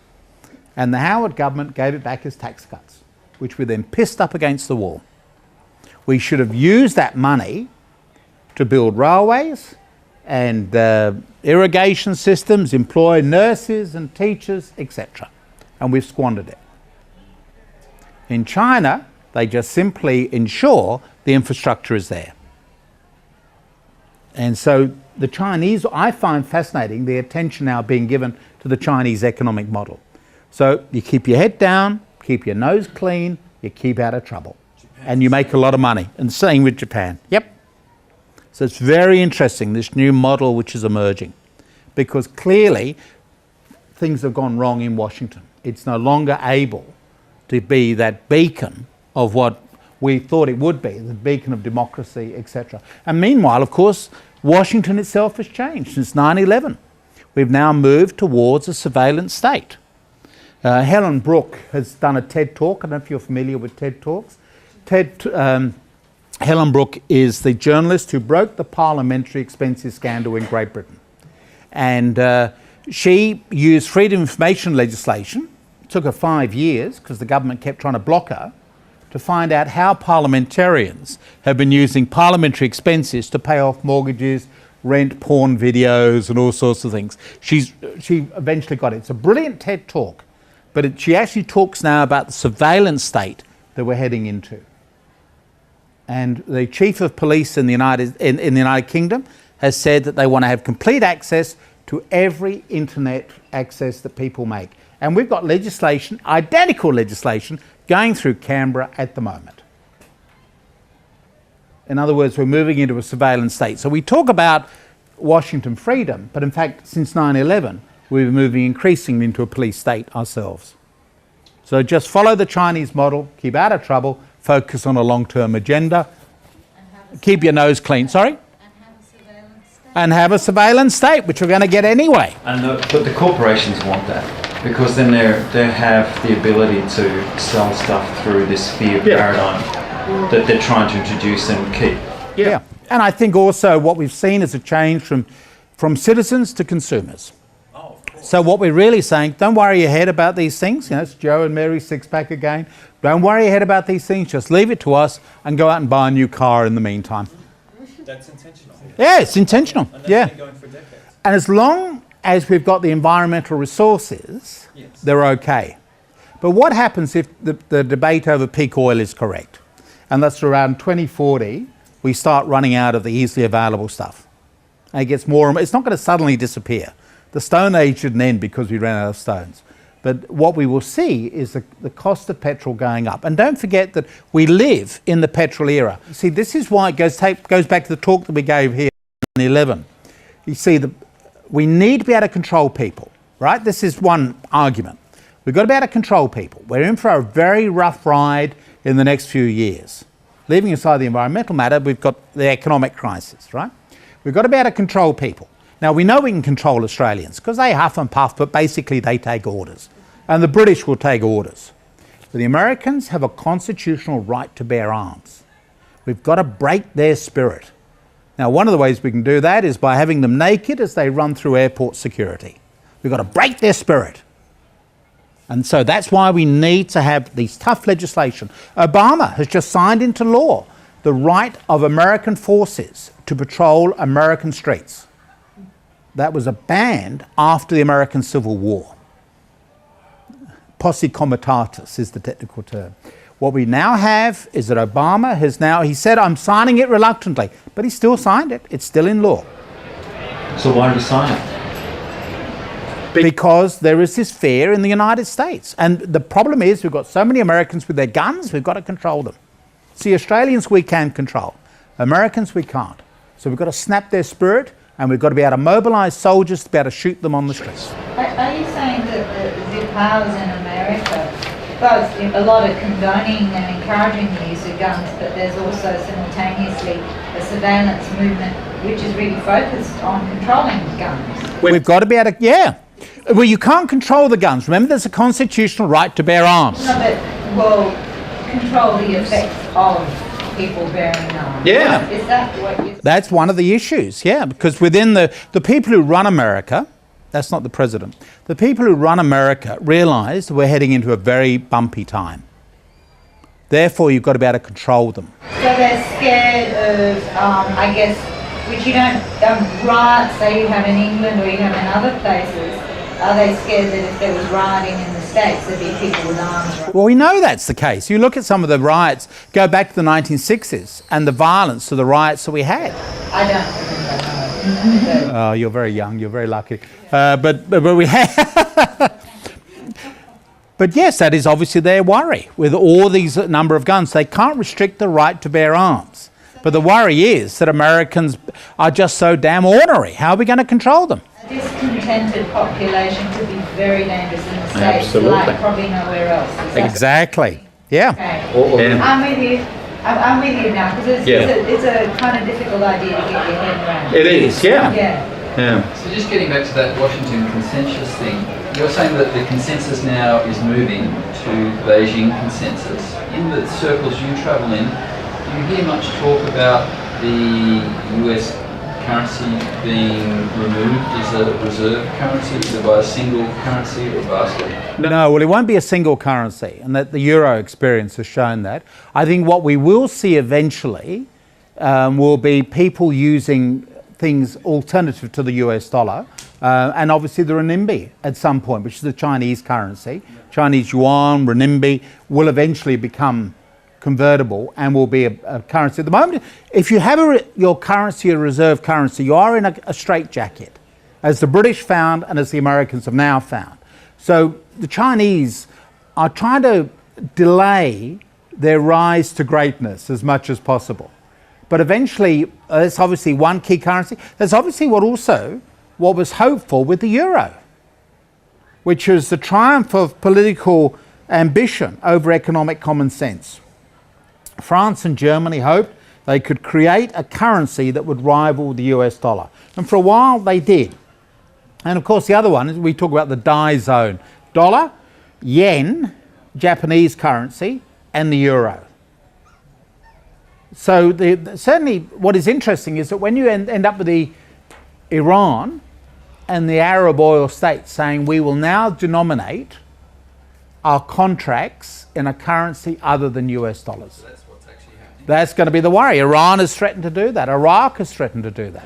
And the Howard government gave it back as tax cuts, which we then pissed up against the wall. We should have used that money to build railways and irrigation systems, employ nurses and teachers, etc. And we've squandered it. In China, they just simply ensure the infrastructure is there. And so the Chinese, I find fascinating the attention now being given to the Chinese economic model. So you keep your head down, keep your nose clean, you keep out of trouble. And you make a lot of money. And same with Japan. Yep. So it's very interesting, this new model which is emerging. Because clearly things have gone wrong in Washington. It's no longer able to be that beacon of what we thought it would be, the beacon of democracy, etc. And meanwhile, of course, Washington itself has changed since 9/11. We've now moved towards a surveillance state. Helen Brooke has done a TED Talk. I don't know if you're familiar with TED Talks. Helen Brooke is the journalist who broke the parliamentary expenses scandal in Great Britain. And she used freedom of information legislation. It took her 5 years because the government kept trying to block her, to find out how parliamentarians have been using parliamentary expenses to pay off mortgages, rent porn videos and all sorts of things. She eventually got it. It's a brilliant TED Talk, but she actually talks now about the surveillance state that we're heading into. And the chief of police in the United Kingdom has said that they want to have complete access to every internet access that people make. And we've got legislation, identical legislation, going through Canberra at the moment. In other words, we're moving into a surveillance state. So we talk about Washington freedom, but in fact, since 9/11, we're moving increasingly into a police state ourselves. So just follow the Chinese model, keep out of trouble, focus on a long-term agenda, keep your nose clean. Sorry? And have a surveillance state, which we're going to get anyway. But the corporations want that, because then they have the ability to sell stuff through this fear paradigm that they're trying to introduce and keep. Yeah. And I think also what we've seen is a change from citizens to consumers. So what we're really saying, don't worry your head about these things. You know, it's Joe and Mary's six-pack again. Don't worry your head about these things. Just leave it to us and go out and buy a new car in the meantime. That's intentional. Yeah, it's intentional. And that's been going for decades. And as long as we've got the environmental resources, they're okay. But what happens if the debate over peak oil is correct? And that's around 2040, we start running out of the easily available stuff. And it gets more, it's not going to suddenly disappear. The Stone Age didn't end because we ran out of stones. But what we will see is the cost of petrol going up. And don't forget that we live in the petrol era. See, this is why it goes back to the talk that we gave here in 2011. You see, we need to be able to control people, right? This is one argument. We've got to be able to control people. We're in for a very rough ride in the next few years. Leaving aside the environmental matter, we've got the economic crisis, right? We've got to be able to control people. Now, we know we can control Australians because they huff and puff, but basically they take orders. And the British will take orders. But the Americans have a constitutional right to bear arms. We've got to break their spirit. Now, one of the ways we can do that is by having them naked as they run through airport security. We've got to break their spirit. And so that's why we need to have these tough legislation. Obama has just signed into law the right of American forces to patrol American streets. That was banned after the American Civil War. Posse comitatus is the technical term. What we now have is that Obama he said, I'm signing it reluctantly, but he still signed it. It's still in law. So why did he sign it? Because there is this fear in the United States. And the problem is we've got so many Americans with their guns, we've got to control them. See, Australians we can control. Americans we can't. So we've got to snap their spirit, and we've got to be able to mobilise soldiers to be able to shoot them on the streets. Are you saying that the powers in America, both a lot of condoning and encouraging the use of guns, but there's also simultaneously a surveillance movement which is really focused on controlling guns? We've got to be able to, well, you can't control the guns. Remember, there's a constitutional right to bear arms. No, but, well, control the effects of people bearing arms. Yeah. Is that what you're saying? That's one of the issues, because within the people who run America, that's not the president, the people who run America realised we're heading into a very bumpy time. Therefore, you've got to be able to control them. So they're scared of, I guess, which you don't, riots, say you have in England or you have in other places, are they scared that if there was rioting in the States, there'd be people with arms? Well, we know that's the case. You look at some of the riots, go back to the 1960s, and the violence of the riots that we had. I don't remember. Oh, you're very young, you're very lucky. But we had... But yes, that is obviously their worry. With all these number of guns, they can't restrict the right to bear arms. But the worry is that Americans are just so damn ornery. How are we going to control them? A discontented population could be very dangerous in the States, Absolutely. like probably nowhere else. Is that Exactly. Yeah. okay? Yeah. I'm with you. I'm with you now, because it's a kind of difficult idea to get your head around. It is, yeah. Yeah. Yeah. So just getting back to that Washington consensus thing, you're saying that the consensus now is moving to Beijing consensus. In the circles you travel in, do you hear much talk about the US currency being removed as a reserve currency, either by a single currency or a basket? No, well, it won't be a single currency, and that the euro experience has shown that. I think what we will see eventually will be people using things alternative to the US dollar, and obviously the renminbi at some point, which is the Chinese currency. Chinese yuan, renminbi will eventually become convertible and will be a currency. At the moment, if you have your currency a reserve currency, you are in a straitjacket, as the British found and as the Americans have now found. So the Chinese are trying to delay their rise to greatness as much as possible. But eventually, that's obviously one key currency. That's obviously what was hoped for with the euro, which is the triumph of political ambition over economic common sense. France and Germany hoped they could create a currency that would rival the US dollar. And for a while they did. And of course the other one is we talk about the die zone. Dollar, yen, Japanese currency, and the euro. So certainly what is interesting is that when you end up with the Iran and the Arab oil states saying we will now denominate our contracts in a currency other than US dollars. That's what's actually happening. That's going to be the worry. Iran has threatened to do that. Iraq has threatened to do that.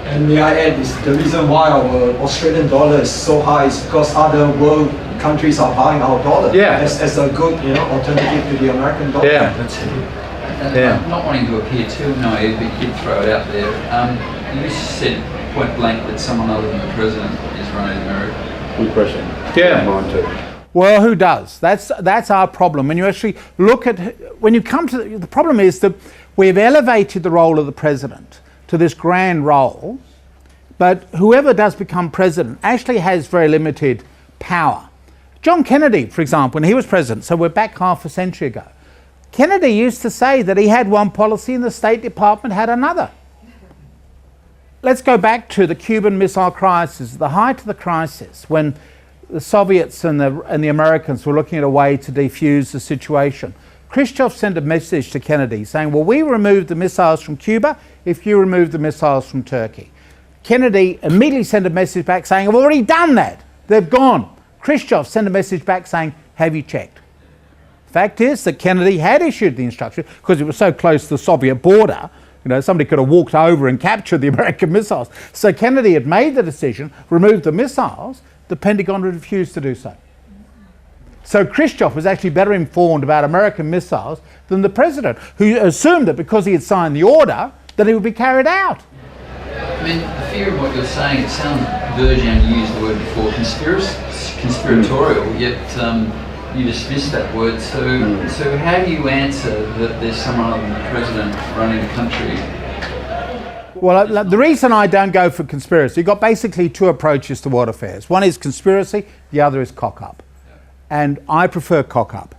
And may I add, is the reason why our Australian dollar is so high is because other world countries are buying our dollar as a good alternative to the American dollar. Yeah. I'm not wanting to appear too naive, but you did throw it out there. You said point blank that someone other than the president is running America. Good question. Yeah. Mine too. Well, who does? That's our problem. When you actually look at, when you come to, the problem is that we've elevated the role of the president to this grand role, but whoever does become president actually has very limited power. John Kennedy, for example, when he was president, so we're back half a century ago, Kennedy used to say that he had one policy and the State Department had another. Let's go back to the Cuban Missile Crisis, the height of the crisis, when the Soviets and the Americans were looking at a way to defuse the situation. Khrushchev sent a message to Kennedy saying, well, we remove the missiles from Cuba if you remove the missiles from Turkey. Kennedy immediately sent a message back saying, I've already done that. They've gone. Khrushchev sent a message back saying, have you checked? Fact is that Kennedy had issued the instruction because it was so close to the Soviet border. Somebody could have walked over and captured the American missiles. So Kennedy had made the decision, removed the missiles. The Pentagon refused to do so. So Khrushchev was actually better informed about American missiles than the president, who assumed that because he had signed the order, that it would be carried out. I mean, the fear of what you're saying, it sounds verging on, you used the word before, conspiratorial, yet you dismiss that word. So how do you answer that there's someone other than the president running the country? Well, the reason I don't go for conspiracy, you've got basically two approaches to world affairs. One is conspiracy, the other is cock-up. And I prefer cock-up.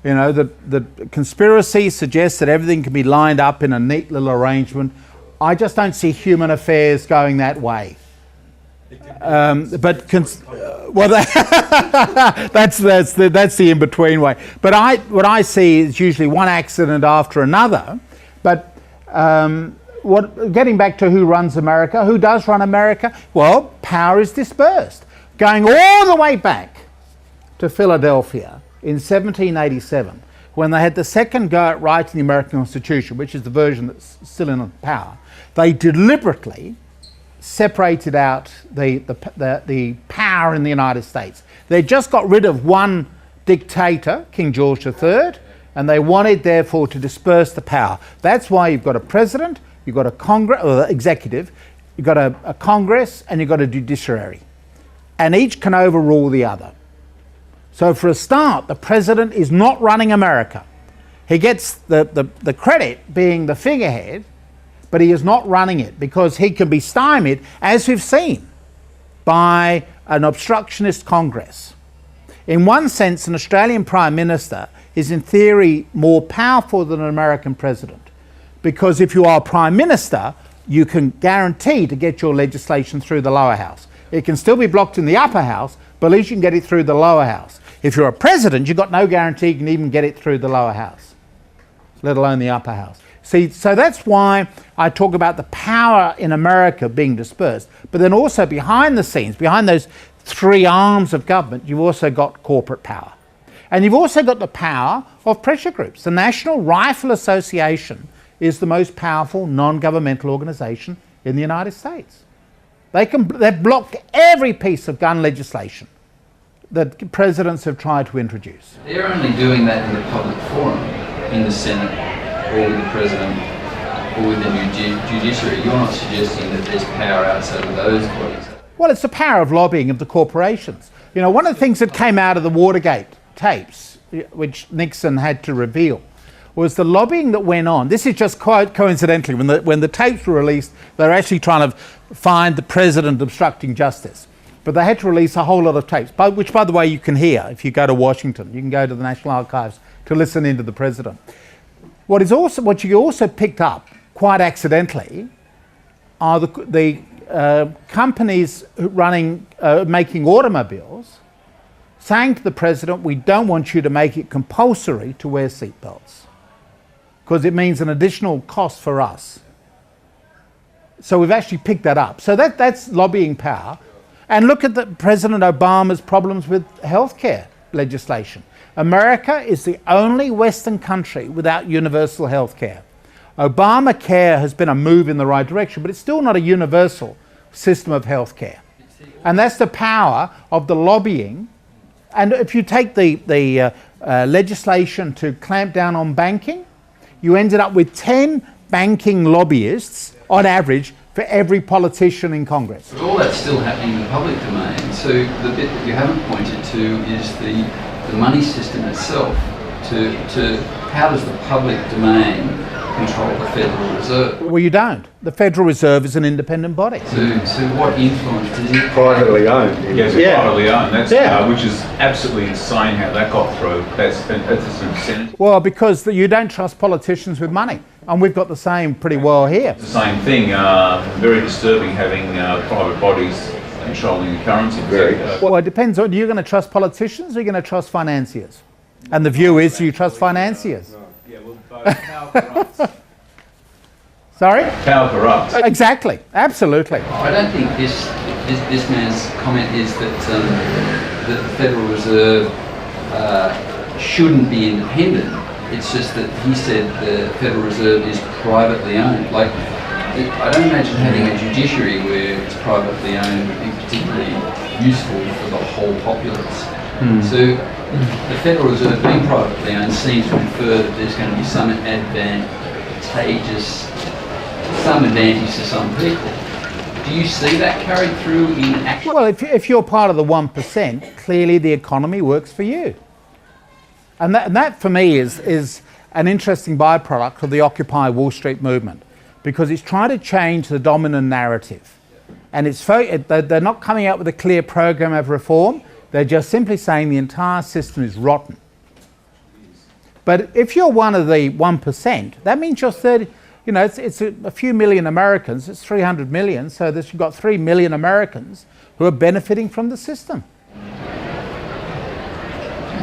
The conspiracy suggests that everything can be lined up in a neat little arrangement. I just don't see human affairs going that way. That's the in-between way. But what I see is usually one accident after another. But getting back to who runs America, who does run America? Well, power is dispersed. Going all the way back to Philadelphia in 1787, when they had the second go at writing the American Constitution, which is the version that's still in power, they deliberately separated out the power in the United States. They just got rid of one dictator, King George III, and they wanted, therefore, to disperse the power. That's why you've got a president, you've got a Congress, or executive, you've got a Congress, and you've got a judiciary. And each can overrule the other. So for a start, the president is not running America. He gets the credit being the figurehead, but he is not running it because he can be stymied, as we've seen, by an obstructionist Congress. In one sense, an Australian Prime Minister is in theory more powerful than an American president, because if you are Prime Minister, you can guarantee to get your legislation through the lower house. It can still be blocked in the upper house, but at least you can get it through the lower house. If you're a president, you've got no guarantee you can even get it through the lower house, let alone the upper house. See, so that's why I talk about the power in America being dispersed. But then also behind the scenes, behind those three arms of government, you've also got corporate power. And you've also got the power of pressure groups. The National Rifle Association is the most powerful non-governmental organisation in the United States. They've blocked every piece of gun legislation that presidents have tried to introduce. They're only doing that in the public forum, in the Senate, or with the President, or with the new judiciary. You're not suggesting that there's power outside of those bodies. Well, it's the power of lobbying of the corporations. You know, one of the things that came out of the Watergate tapes, which Nixon had to reveal, was the lobbying that went on. This is just quite coincidentally, when the tapes were released, they were actually trying to find the president obstructing justice. But they had to release a whole lot of tapes, which, by the way, you can hear if you go to Washington. You can go to the National Archives to listen into the president. What you also picked up, quite accidentally, are the companies making automobiles saying to the president, we don't want you to make it compulsory to wear seatbelts because it means an additional cost for us. So we've actually picked that up. So that's lobbying power. And look at President Obama's problems with healthcare legislation. America is the only Western country without universal healthcare. Obamacare has been a move in the right direction, but it's still not a universal system of healthcare. And that's the power of the lobbying. And if you take the legislation to clamp down on banking, you ended up with 10 banking lobbyists on average for every politician in Congress. But all that's still happening in the public domain. So the bit that you haven't pointed to is the money system itself. To how does the public domain control the Federal Reserve? Well, you don't. The Federal Reserve is an independent body. So what influence does it? Privately owned. Yes, privately owned. That's which is absolutely insane how that got through. That's an insanity. Well, because you don't trust politicians with money. And we've got the same pretty well here. It's the same thing. Very disturbing having private bodies controlling the currency. Well, it depends on, you're going to trust politicians or you're going to trust financiers? And the view is, do you trust financiers? Yeah, well, power corrupts. Sorry? Power corrupts. Exactly, absolutely. I don't think this man's comment is that the Federal Reserve shouldn't be independent. It's just that he said the Federal Reserve is privately owned. Like, I don't imagine having a judiciary where it's privately owned would be particularly useful for the whole populace. So the Federal Reserve being privately owned seems to infer that there's going to be some advantage to some people. Do you see that carried through in action? Well, if you're part of the 1%, clearly the economy works for you. And that for me is an interesting byproduct of the Occupy Wall Street movement, because it's trying to change the dominant narrative. And they're not coming out with a clear program of reform. They're just simply saying the entire system is rotten. But if you're one of the 1%, that means you're 30, you know, it's a few million Americans, it's 300 million, so you've got 3 million Americans who are benefiting from the system.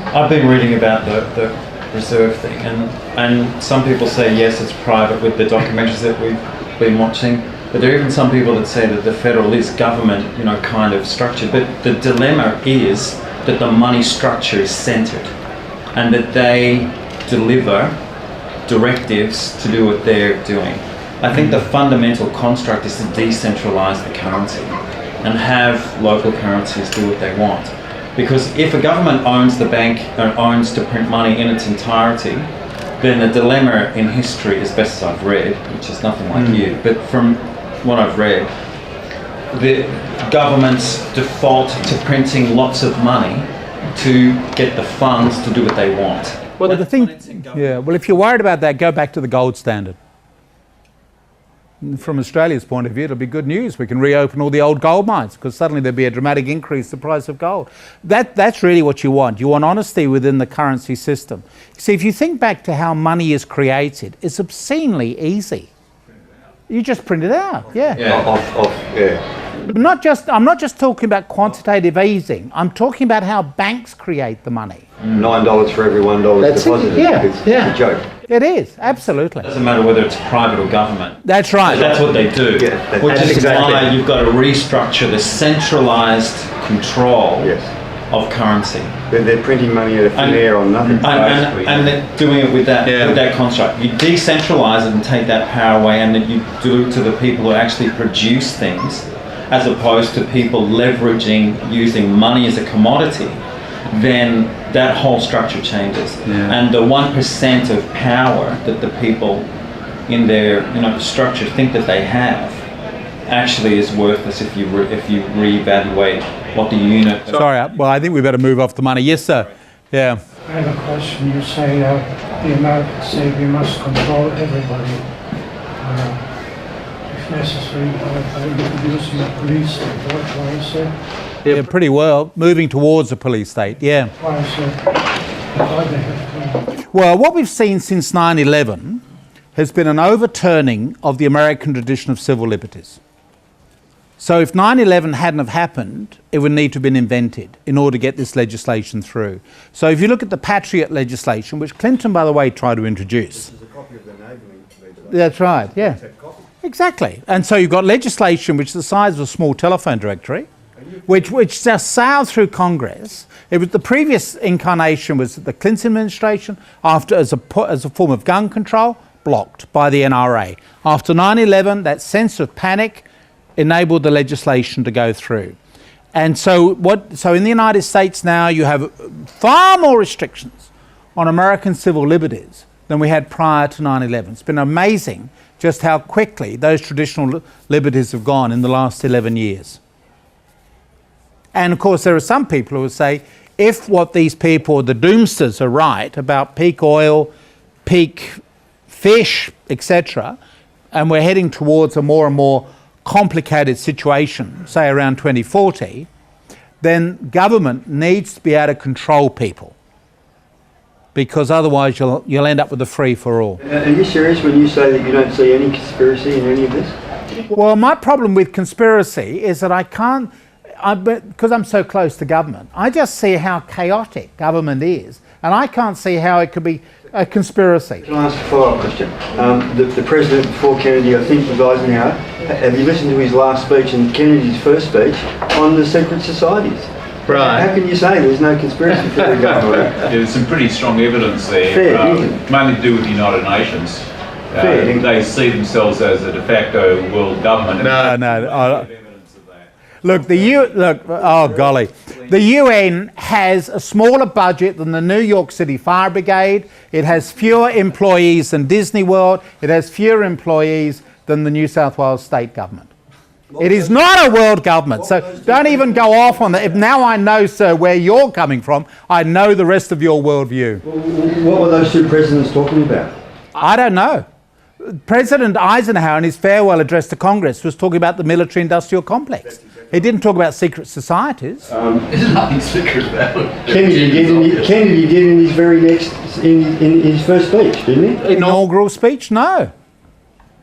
I've been reading about the reserve thing, and some people say yes, it's private with the documentaries that we've been watching, but there are even some people that say that the federal is government, you know, kind of structure. But the dilemma is that the money structure is centered, and that they deliver directives to do what they're doing. I think the fundamental construct is to decentralize the currency and have local currencies do what they want. Because if a government owns the bank and owns to print money in its entirety, then the dilemma in history, as best as I've read, which is nothing like you, but from what I've read, the governments default to printing lots of money to get the funds to do what they want. Well, if you're worried about that, go back to the gold standard. From Australia's point of view, it'll be good news. We can reopen all the old gold mines because suddenly there'll be a dramatic increase in the price of gold. That's really what you want. You want honesty within the currency system. See, if you think back to how money is created, it's obscenely easy. You just print it out, yeah. But I'm not just talking about quantitative easing. I'm talking about how banks create the money. $9 for every $1 deposited. It's a joke. It is, absolutely. It doesn't matter whether it's private or government. That's right. That's what they do. Yeah, which is exactly. why you've got to restructure the centralised control of currency. They're printing money out of thin air on nothing. And they're doing it with that construct. You decentralise it and take that power away, and then you do it to the people who actually produce things, as opposed to people leveraging using money as a commodity. Then that whole structure changes, and the 1% of power that the people in their structure think that they have actually is worthless if you reevaluate what the unit. Sorry, well, I think we better move off the money. Yes, sir. Yeah. I have a question. You say the Americans say we must control everybody. If necessary, using a police state. Why is that? Yeah, pretty well. Moving towards a police state, yeah. Why is that? Why they have to? Well, what we've seen since 9/11 has been an overturning of the American tradition of civil liberties. So if 9/11 hadn't have happened, it would need to have been invented in order to get this legislation through. So if you look at the Patriot legislation, which Clinton, by the way, tried to introduce. This is a copy of the enabling legislation. That's right, yeah. Exactly. And so you've got legislation which is the size of a small telephone directory, which just sailed through Congress. It was the previous incarnation was the Clinton administration, after as a form of gun control, blocked by the NRA. After 9/11, that sense of panic enabled the legislation to go through. And so in the United States now you have far more restrictions on American civil liberties than we had prior to 9/11. It's been amazing just how quickly those traditional liberties have gone in the last 11 years. And of course there are some people who will say, if what these people, the doomsters, are right about peak oil, peak fish, etc., and we're heading towards a more and more complicated situation, say around 2040, then government needs to be able to control people, because otherwise you'll end up with a free-for-all. Are you serious when you say that you don't see any conspiracy in any of this? Well, my problem with conspiracy is that I can't, because I'm so close to government, I just see how chaotic government is, and I can't see how it could be a conspiracy. Can I ask a follow-up question? The president before Kennedy, I think, was Eisenhower. Have you listened to his last speech and Kennedy's first speech on the secret societies? Right. How can you say there's no conspiracy theory going on? There's some pretty strong evidence there, Fair, mainly to do with the United Nations. Fair. They see themselves as a de facto world government. Look, oh golly. The UN has a smaller budget than the New York City Fire Brigade. It has fewer employees than Disney World. It has fewer employees than the New South Wales state government. It is not a world government, so don't even go off on that. If now I know, sir, where you're coming from, I know the rest of your worldview. What were those two presidents talking about? I don't know. President Eisenhower in his farewell address to Congress was talking about the military-industrial complex. He didn't talk about secret societies. There's nothing secret about it. Kennedy did in his very next, in his first speech, didn't he? Inaugural speech? No.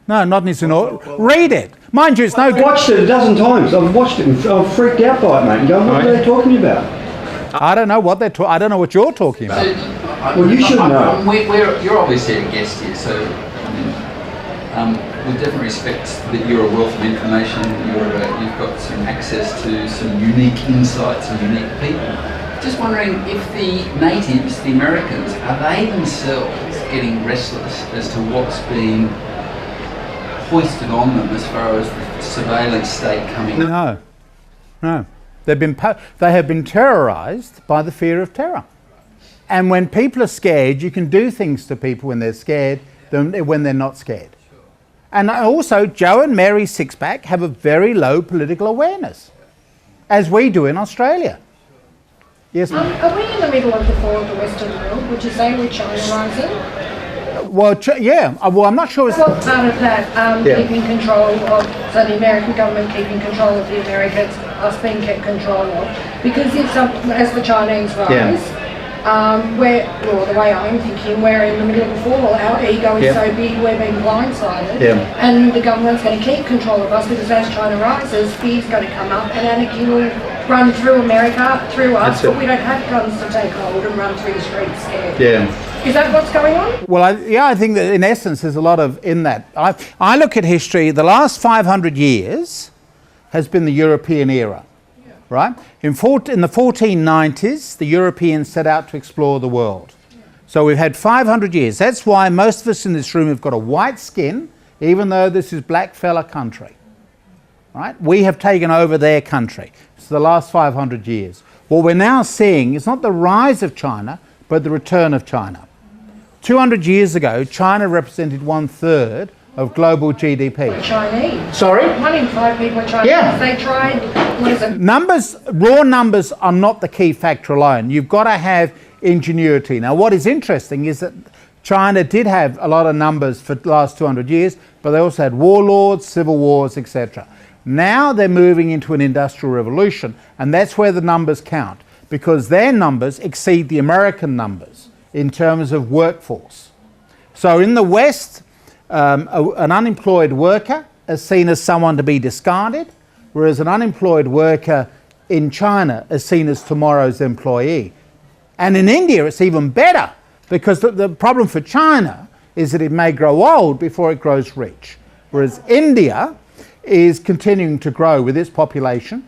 No, not in his inaugural. Read it. Mind you, it's no I've watched it a dozen times. I've watched it and I'm freaked out by it, mate. And going, what are they talking about? I don't know what they're I don't know what you're talking about. Well, you should know. You're obviously a guest here, so with different respects that you're a wealth of information, you've got some access to some unique insights and unique people. Just wondering if the natives, the Americans, are they themselves getting restless as to what's being hoisted on them as far as the surveillance state coming up? No. They have been terrorised by the fear of terror. And when people are scared, you can do things to people when they're scared than when they're not scared. And also, Joe and Mary Sixpack have a very low political awareness, as we do in Australia. Yes, ma'am? Are we in the middle of the fall of the Western world? Would you say with China rising? Well, yeah. Well, I'm not sure. What part of that keeping control of, so the American government keeping control of the Americans, us being kept control of? Because if as the Chinese rise, well, the way I'm thinking, we're in the middle of a fall. Our ego is so big, we're being blindsided, and the government's going to keep control of us because as China rises, fear's going to come up, and anarchy will run through America, through us, but we don't have guns to take hold and run through the streets scared. Is that what's going on? Well, I think that in essence there's a lot of in that. I look at history, the last 500 years has been the European era, right? In the 1490s, the Europeans set out to explore the world. So we've had 500 years. That's why most of us in this room have got a white skin, even though this is black fella country, right? We have taken over their country. It's the last 500 years. What we're now seeing is not the rise of China, but the return of China. 200 years ago, China represented 1/3 of global GDP. Chinese. Sorry? 1 in 5 people are Chinese. Yeah. They tried, what is it? Numbers, raw numbers are not the key factor alone. You've got to have ingenuity. Now, what is interesting is that China did have a lot of numbers for the last 200 years, but they also had warlords, civil wars, etc. Now they're moving into an industrial revolution, and that's where the numbers count, because their numbers exceed the American numbers in terms of workforce. So in the West, an unemployed worker is seen as someone to be discarded, whereas an unemployed worker in China is seen as tomorrow's employee. And in India, it's even better, because the problem for China is that it may grow old before it grows rich, whereas India is continuing to grow with its population.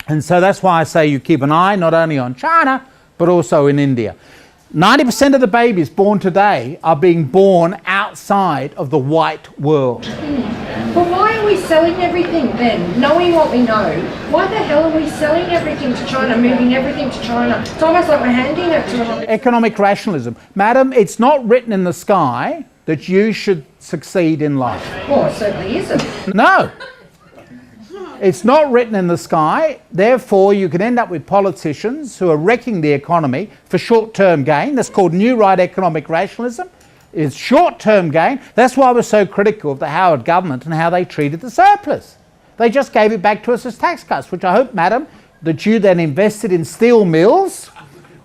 And so that's why I say you keep an eye not only on China, but also in India. 90% of the babies born today are being born outside of the white world. But why are we selling everything then? Knowing what we know, why the hell are we selling everything to China, moving everything to China? It's almost like we're handing it to them. Economic rationalism. Madam, it's not written in the sky that you should succeed in life. Well, it certainly isn't. No. It's not written in the sky, therefore you can end up with politicians who are wrecking the economy for short-term gain. That's called new right economic rationalism. It's short-term gain. That's why we're so critical of the Howard government and how they treated the surplus. They just gave it back to us as tax cuts, which I hope, madam, that you then invested in steel mills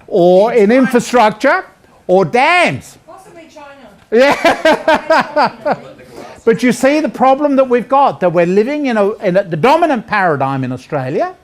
or in infrastructure or dams. Possibly China. Yeah. But you see the problem that we've got, that we're living in the dominant paradigm in Australia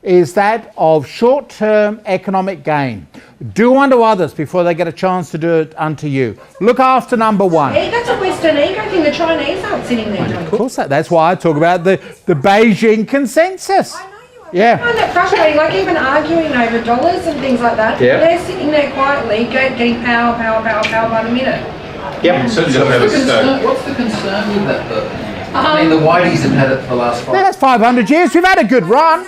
is that of short-term economic gain. Do unto others before they get a chance to do it unto you. Look after number one. Hey, that's a Western ego thing. The Chinese aren't sitting there doing. Of course, that's why I talk about the Beijing consensus. I know you are. Yeah. I find that frustrating, like even arguing over dollars and things like that. Yeah. They're sitting there quietly, getting power by the minute. Yep. Certainly doesn't have a stone. What's the concern with that, though? I mean, the whiteys have had it for the last 5 Yeah, that's 500 years. We've had a good run.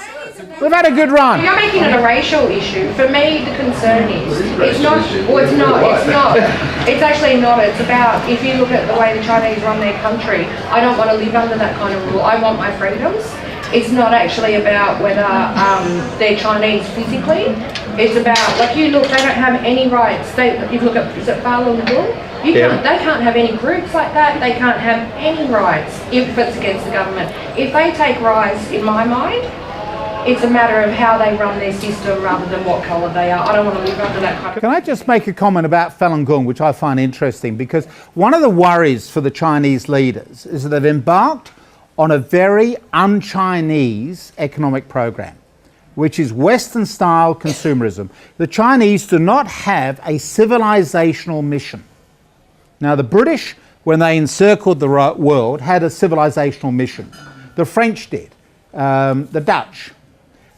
We've had a good run. You're making it a racial issue. For me, the concern is, it's not, well, it's not. It's actually not. It's about, if you look at the way the Chinese run their country, I don't want to live under that kind of rule. I want my freedoms. It's not actually about whether they're Chinese physically. It's about, like you look, they don't have any rights. If you look at, is it Falun Gong? They can't have any groups like that. They can't have any rights if it's against the government. If they take rights, in my mind, it's a matter of how they run their system rather than what colour they are. I don't want to live under that kind of... Can I just make a comment about Falun Gong, which I find interesting, because one of the worries for the Chinese leaders is that they've embarked on a very un-Chinese economic program, which is Western-style consumerism. The Chinese do not have a civilizational mission. Now, the British, when they encircled the world, had a civilizational mission. The French did, the Dutch.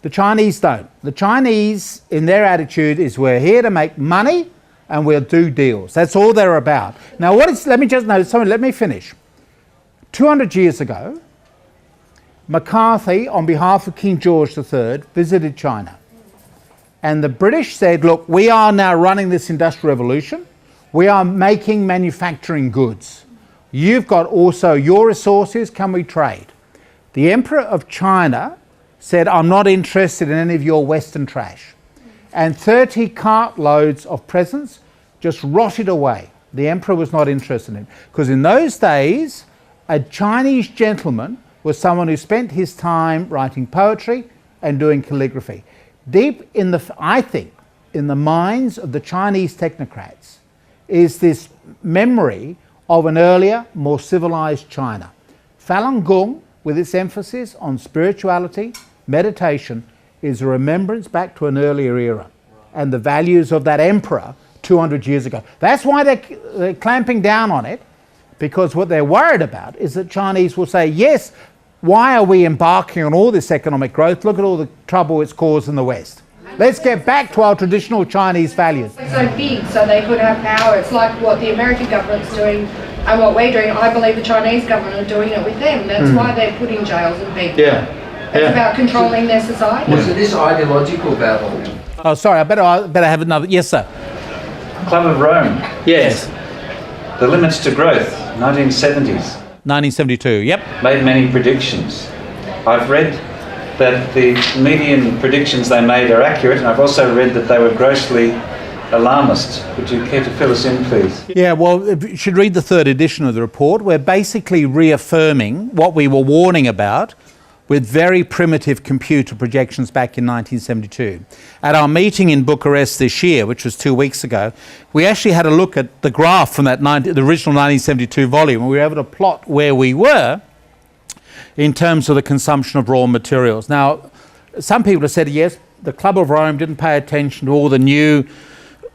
The Chinese don't. The Chinese, in their attitude, is we're here to make money and we'll do deals. That's all they're about. Now, let me finish. 200 years ago, McCarthy, on behalf of King George III, visited China. And the British said, look, we are now running this industrial revolution. We are making manufacturing goods. You've got also your resources, can we trade? The Emperor of China said, I'm not interested in any of your Western trash. And 30 cartloads of presents just rotted away. The Emperor was not interested in it. Because in those days, a Chinese gentleman was someone who spent his time writing poetry and doing calligraphy. Deep in the, I think, in the minds of the Chinese technocrats is this memory of an earlier, more civilized China. Falun Gong, with its emphasis on spirituality, meditation, is a remembrance back to an earlier era and the values of that emperor 200 years ago. That's why they're clamping down on it, because what they're worried about is that Chinese will say, yes, why are we embarking on all this economic growth? Look at all the trouble it's caused in the West. Let's get back to our traditional Chinese values. It's so big, so they could have power. It's like what the American government's doing and what we're doing. I believe the Chinese government are doing it with them. That's why they're putting jails and people. It's about controlling their society. Was it this ideological battle? Oh, sorry, I better have another. Yes, sir. Club of Rome. Yes. The limits to growth, 1970s. 1972, yep. Made many predictions. I've read that the median predictions they made are accurate, and I've also read that they were grossly alarmist. Would you care to fill us in, please? Yeah, well, you should read the third edition of the report. We're basically reaffirming what we were warning about with very primitive computer projections back in 1972. At our meeting in Bucharest this year, which was 2 weeks ago, we actually had a look at the graph from that the original 1972 volume, and we were able to plot where we were in terms of the consumption of raw materials. Now, some people have said, yes, the Club of Rome didn't pay attention to all the new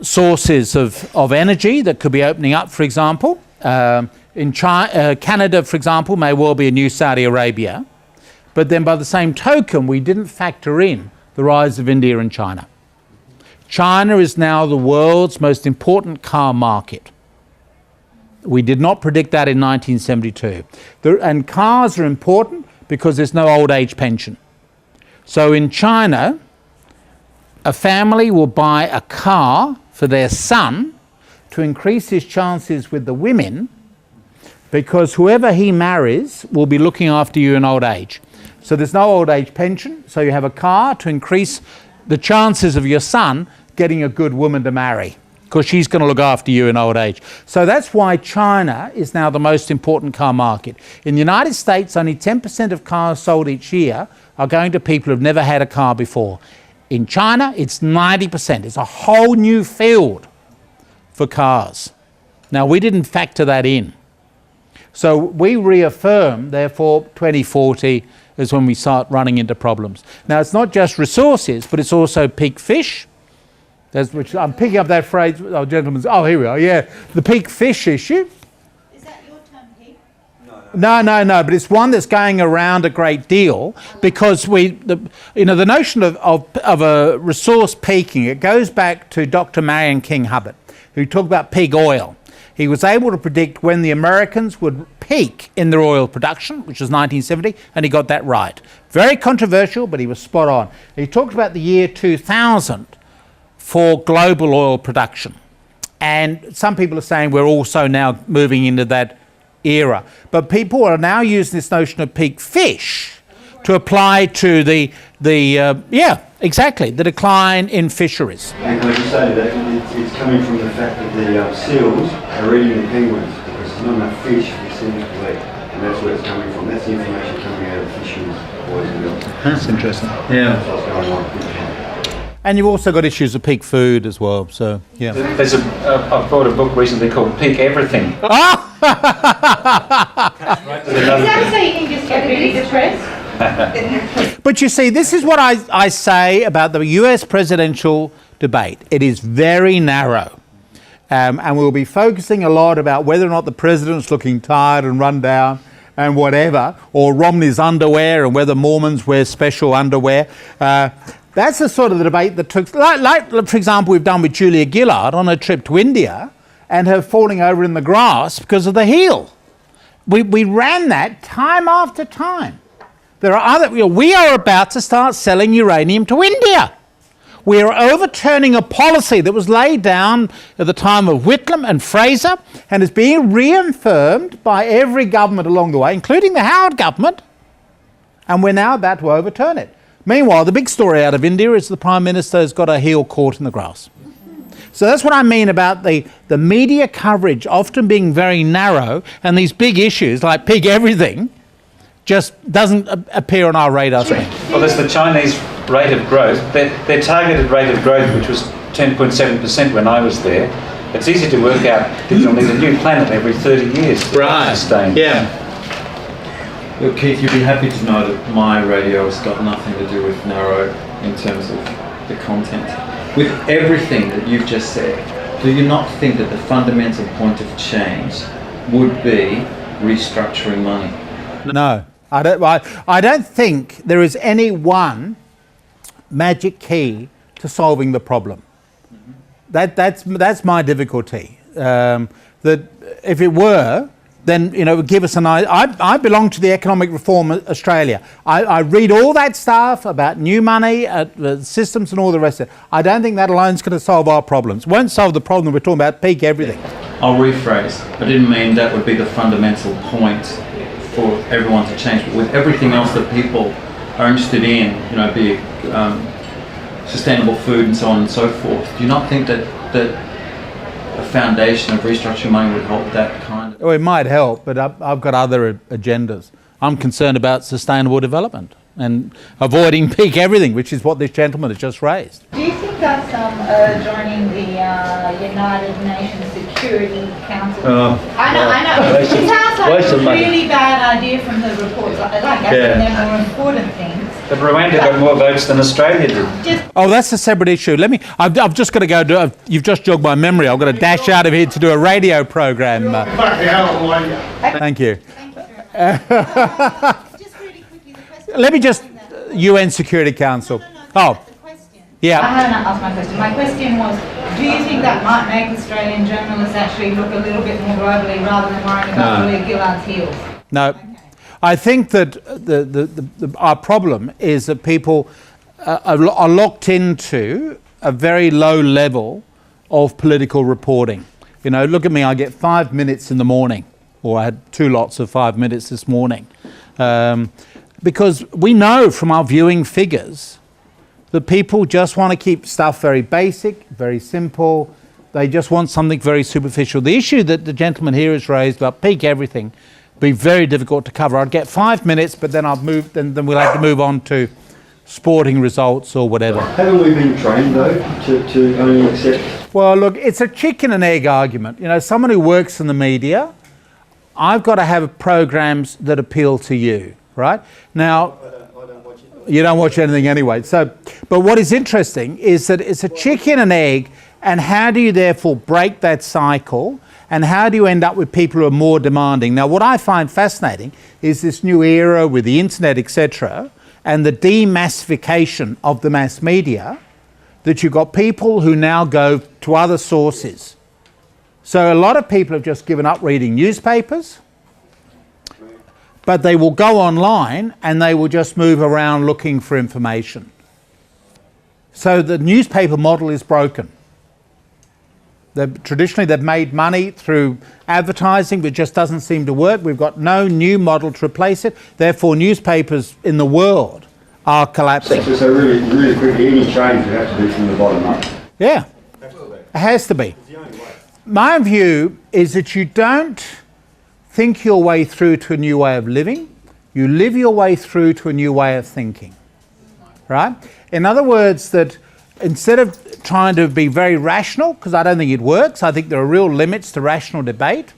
sources of energy that could be opening up, for example. In Canada, for example, may well be a new Saudi Arabia. But then by the same token, we didn't factor in the rise of India and China. China is now the world's most important car market. We did not predict that in 1972. And cars are important because there's no old age pension. So in China, a family will buy a car for their son to increase his chances with the women, because whoever he marries will be looking after you in old age. So there's no old age pension, so you have a car to increase the chances of your son getting a good woman to marry, because she's going to look after you in old age. So that's why China is now the most important car market. In the United States, only 10% of cars sold each year are going to people who've never had a car before. In China, it's 90%. It's a whole new field for cars. Now, we didn't factor that in. So we reaffirm, therefore, 2040 is when we start running into problems. Now, it's not just resources, but it's also peak fish. Which I'm picking up that phrase, oh, gentlemen, oh, here we are, yeah. The peak fish issue. Is that your term, Keith? No, but it's one that's going around a great deal, because the notion of a resource peaking, it goes back to Dr. Marion King Hubbard, who talked about peak oil. He was able to predict when the Americans would peak in their oil production, which was 1970, and he got that right. Very controversial, but he was spot on. He talked about the year 2000 for global oil production. And some people are saying we're also now moving into that era. But people are now using this notion of peak fish to apply to the decline in fisheries. And like you say, that it's coming from the fact that the seals are eating the penguins, because there's not enough fish for the seals to eat. And that's where it's coming from. That's the information coming out of the fisheries boys and girls. That's interesting. Yeah. That's what's going on. And you've also got issues of peak food as well, so, yeah. I've bought a book recently called Peak Everything. Is that so you can just get really depressed? But you see, this is what I say about the US presidential debate. It is very narrow. And we'll be focusing a lot about whether or not the president's looking tired and run down and whatever, or Romney's underwear and whether Mormons wear special underwear. That's the sort of the debate that took, like for example, we've done with Julia Gillard on her trip to India and her falling over in the grass because of the heel. We ran that time after time. There are we are about to start selling uranium to India. We are overturning a policy that was laid down at the time of Whitlam and Fraser, and is being reaffirmed by every government along the way, including the Howard government, and we're now about to overturn it. Meanwhile, the big story out of India is the Prime Minister has got her heel caught in the grass. So that's what I mean about the media coverage often being very narrow, and these big issues like peak everything just doesn't appear on our radar screen. Well, there's the Chinese rate of growth, their targeted rate of growth, which was 10.7% when I was there. It's easy to work out that you'll need a new planet every 30 years to sustain. Yeah. Look, Keith, you'd be happy to know that my radio has got nothing to do with narrow in terms of the content. With everything that you've just said, do you not think that the fundamental point of change would be restructuring money? No, I don't think there is any one magic key to solving the problem. That's my difficulty. That if it were, then it would give us an idea. I belong to the Economic Reform Australia. I read all that stuff about new money, systems and all the rest of it. I don't think that alone is going to solve our problems. It won't solve the problem we're talking about, peak everything. I'll rephrase. I didn't mean that would be the fundamental point for everyone to change, but with everything else that people are interested in, be it sustainable food and so on and so forth, do you not think that a foundation of restructuring money would help that kind of... Well, it might help, but I've got other agendas. I'm concerned about sustainable development and avoiding peak everything, which is what this gentleman has just raised. Do you think us joining the United Nations Security Council? I know. It sounds like a really bad idea from the reports. I guess they're more important things. But Rwanda got more votes than Australia did. That's a separate issue. I've just got to go you've just jogged my memory. I've got to dash out of here to do a radio program. Thank you. Let me just... UN Security Council. Yeah. I haven't asked my question. My question was, do you think that might make Australian journalists actually look a little bit more globally rather than worrying about Julia Gillard's heels? No. Okay. I think that our problem is that people are locked into a very low level of political reporting. Look at me, I get 5 minutes in the morning, or I had 2 lots of 5 minutes this morning. Because we know from our viewing figures that people just want to keep stuff very basic, very simple. They just want something very superficial. The issue that the gentleman here has raised about peak everything be very difficult to cover. I'd get 5 minutes, but then then we'll have to move on to sporting results or whatever. Haven't we been trained though to only accept? Well, look, it's a chicken and egg argument. Someone who works in the media, I've got to have programs that appeal to you, right? Now, you don't watch anything anyway. But what is interesting is that it's a chicken and egg, and how do you therefore break that cycle? And how do you end up with people who are more demanding? Now, what I find fascinating is this new era with the internet, etc., and the demassification of the mass media, that you've got people who now go to other sources. So a lot of people have just given up reading newspapers, but they will go online and they will just move around looking for information. So the newspaper model is broken. Traditionally, they've made money through advertising, but it just doesn't seem to work. We've got no new model to replace it. Therefore, newspapers in the world are collapsing. So really quickly, any change would have to be from the bottom up. Yeah, it has to be. My view is that you don't think your way through to a new way of living. You live your way through to a new way of thinking, right? In other words, that instead of trying to be very rational, because I don't think it works, I think there are real limits to rational debate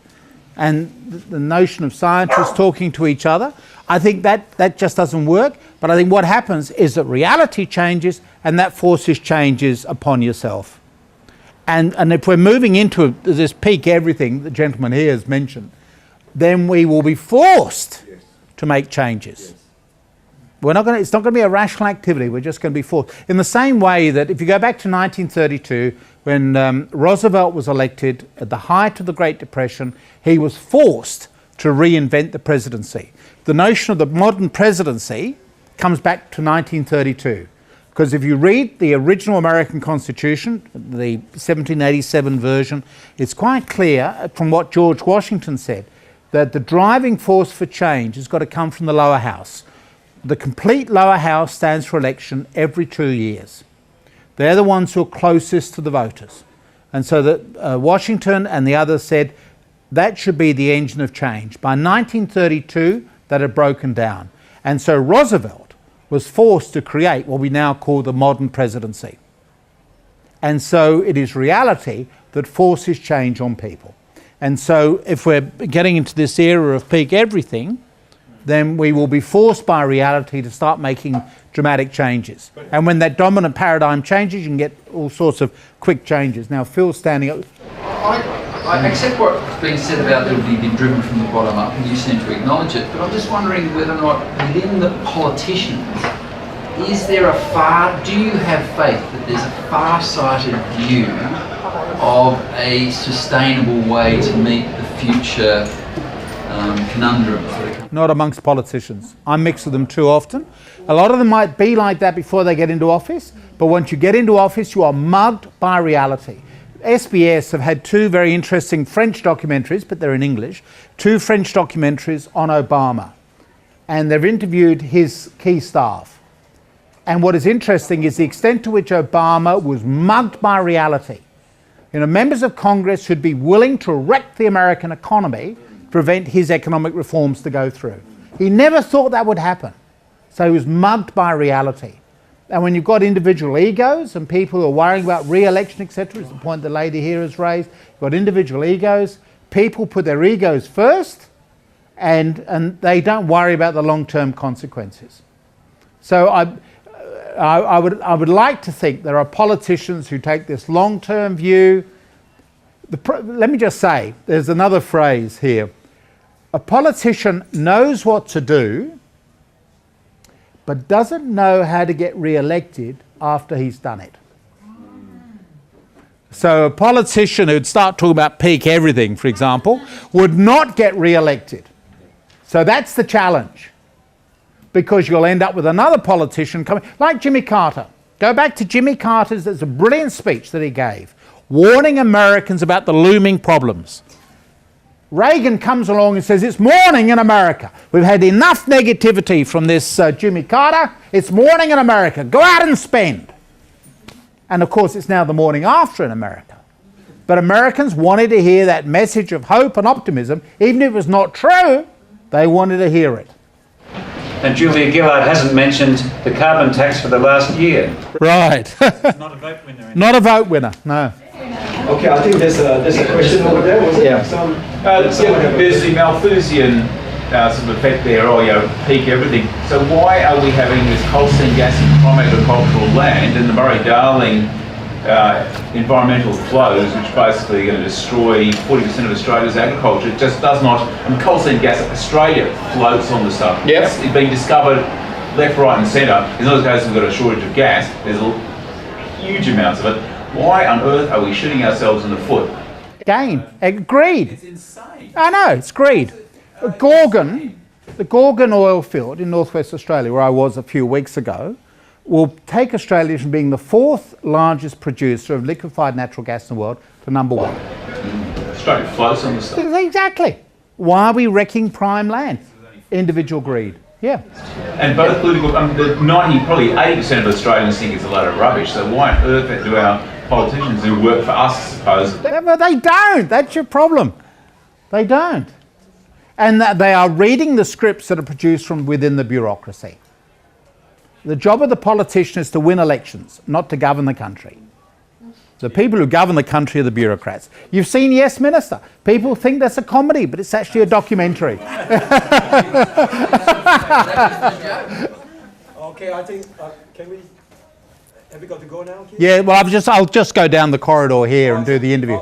and the notion of scientists talking to each other, I think that just doesn't work. But I think what happens is that reality changes and that forces changes upon yourself. And if we're moving into this peak everything the gentleman here has mentioned, then we will be forced to make changes. It's not going to be a rational activity, we're just going to be forced. In the same way that if you go back to 1932, when Roosevelt was elected at the height of the Great Depression, he was forced to reinvent the presidency. The notion of the modern presidency comes back to 1932. Because if you read the original American Constitution, the 1787 version, it's quite clear from what George Washington said that the driving force for change has got to come from the lower house. The complete lower house stands for election every 2 years. They're the ones who are closest to the voters. And so that Washington and the others said that should be the engine of change. By 1932, that had broken down. And so Roosevelt was forced to create what we now call the modern presidency. And so it is reality that forces change on people. And so if we're getting into this era of peak everything, then we will be forced by reality to start making dramatic changes. And when that dominant paradigm changes, you can get all sorts of quick changes. Now, Phil's standing up. I accept what's being said about that it will be driven from the bottom up, and you seem to acknowledge it, but I'm just wondering whether or not within the politicians, do you have faith that there's a far-sighted view of a sustainable way to meet the future conundrums? Not amongst politicians. I mix with them too often. A lot of them might be like that before they get into office, but once you get into office, you are mugged by reality. SBS have had two very interesting French documentaries, but they're in English, two French documentaries on Obama. And they've interviewed his key staff. And what is interesting is the extent to which Obama was mugged by reality. You know, members of Congress should be willing to wreck the American economy to prevent his economic reforms to go through. He never thought that would happen. So he was mugged by reality. And when you've got individual egos and people who are worrying about re-election, etc., is the point the lady here has raised, you've got individual egos, people put their egos first and they don't worry about the long-term consequences. So I would like to think there are politicians who take this long-term view. Let me just say, there's another phrase here. A politician knows what to do, but doesn't know how to get re-elected after he's done it. So a politician who'd start talking about peak everything, for example, would not get re-elected. So that's the challenge. Because you'll end up with another politician coming, like Jimmy Carter. Go back to Jimmy Carter's, there's a brilliant speech that he gave, warning Americans about the looming problems. Reagan comes along and says, it's morning in America. We've had enough negativity from this Jimmy Carter. It's morning in America. Go out and spend. And of course, it's now the morning after in America. But Americans wanted to hear that message of hope and optimism. Even if it was not true, they wanted to hear it. And Julia Gillard hasn't mentioned the carbon tax for the last year. Right. Not a vote winner. Not a vote winner, no. Okay, I think there's a question over there. Was it? There's the Malthusian sort of effect there, peak everything. So why are we having this coal seam gas and prime agricultural land and the Murray-Darling environmental flows, which basically are going to destroy 40% of Australia's agriculture? It just does not. Coal seam gas, Australia floats on the stuff. Yes. It's been discovered left, right and centre. It's not the case we've got a shortage of gas. There's huge amounts of it. Why on earth are we shooting ourselves in the foot? Again, greed. It's insane. I know, it's greed. The Gorgon oil field in northwest Australia, where I was a few weeks ago, will take Australia from being the fourth largest producer of liquefied natural gas in the world to number one. Australia floats on the stuff. Exactly. Why are we wrecking prime land? Individual greed. Yeah. And both political, probably 80% of Australians think it's a load of rubbish. So why on earth do our politicians who work for us, I suppose? But they don't. That's your problem. They don't. And that they are reading the scripts that are produced from within the bureaucracy. The job of the politician is to win elections, not to govern the country. The people who govern the country are the bureaucrats. You've seen Yes Minister. People think that's a comedy, but it's actually a documentary. Okay, I think, have we got to go now, Keith? Yeah, well, I'll just go down the corridor here and do the interview.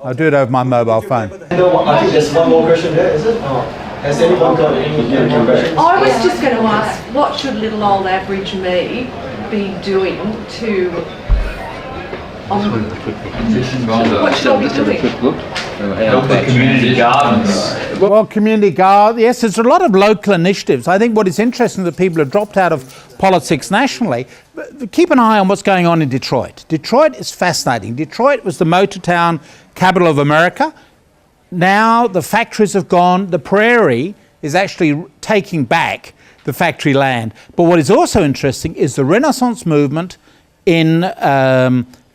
I'll do it over my mobile phone. I think there's one more question there, is it? Has anyone got any more questions? I was just going to ask, what should little old average me be doing to... what should I be doing? Help the community gardens. Well, community garden, yes, there's a lot of local initiatives. I think what is interesting that people have dropped out of politics nationally. But keep an eye on what's going on in Detroit. Detroit is fascinating. Detroit was the motor town capital of America. Now the factories have gone. The prairie is actually taking back the factory land. But what is also interesting is the Renaissance movement in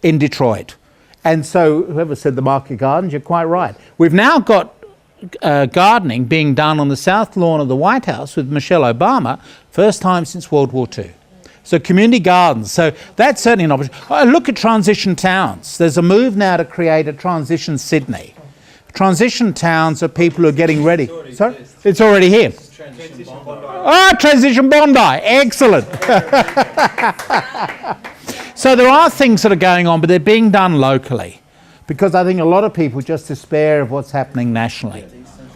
Detroit. And so whoever said the market gardens, you're quite right. We've now got gardening being done on the south lawn of the White House with Michelle Obama, first time since World War II. So community gardens. So that's certainly an option. Look at transition towns. There's a move now to create a transition Sydney. Transition towns are people who are getting ready. Sorry? It's already here. Transition Bondi. Excellent. So there are things that are going on, but they're being done locally. Because I think a lot of people just despair of what's happening nationally.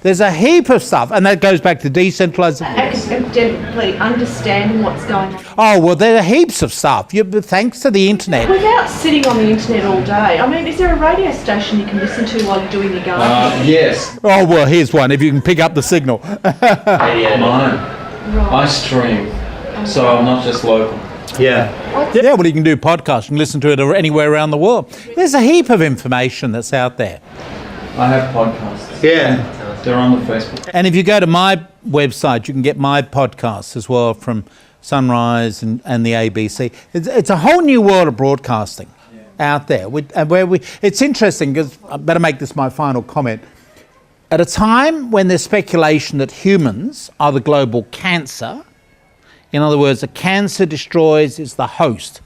There's a heap of stuff, and that goes back to decentralisation. Academically understanding what's going on. Oh, well, there are heaps of stuff, thanks to the internet. Without sitting on the internet all day, I mean, is there a radio station you can listen to while you're doing your gardening? Yes. Oh, well, here's one, if you can pick up the signal. Mine. I stream, so I'm not just local. Yeah, well, you can do podcasts and listen to it anywhere around the world. There's a heap of information that's out there. I have podcasts. Yeah. They're on the Facebook. And if you go to my website, you can get my podcasts as well from Sunrise and the ABC. It's a whole new world of broadcasting out there. It's interesting, because I better make this my final comment. At a time when there's speculation that humans are the global cancer, in other words, a cancer destroys is the host.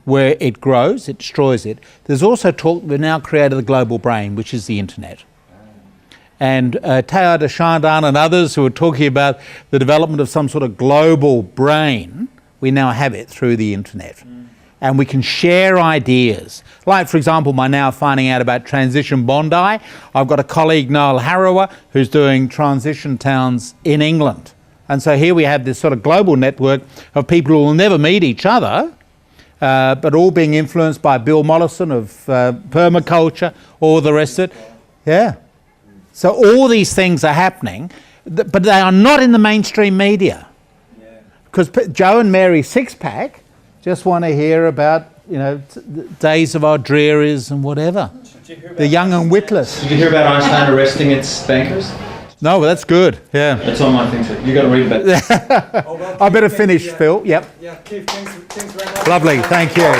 Where it grows, it destroys it. There's also talk that we've now created the global brain, which is the internet. And Teilhard de Chardin and others who are talking about the development of some sort of global brain, we now have it through the internet. And we can share ideas. Like, for example, by now finding out about Transition Bondi, I've got a colleague, Noel Harrower, who's doing transition towns in England. And so here we have this sort of global network of people who will never meet each other, but all being influenced by Bill Mollison of permaculture, all the rest of it. Yeah. So all these things are happening, but they are not in the mainstream media. Because Joe and Mary Sixpack just want to hear about, the days of our drearies and whatever. The young and witless. Did you hear about Einstein arresting its bankers? No, but that's good. Yeah. That's on my thing, so you got to read about it. I better finish, Phil. Yep. Yeah, Keith, thanks very much. Lovely. Thank you.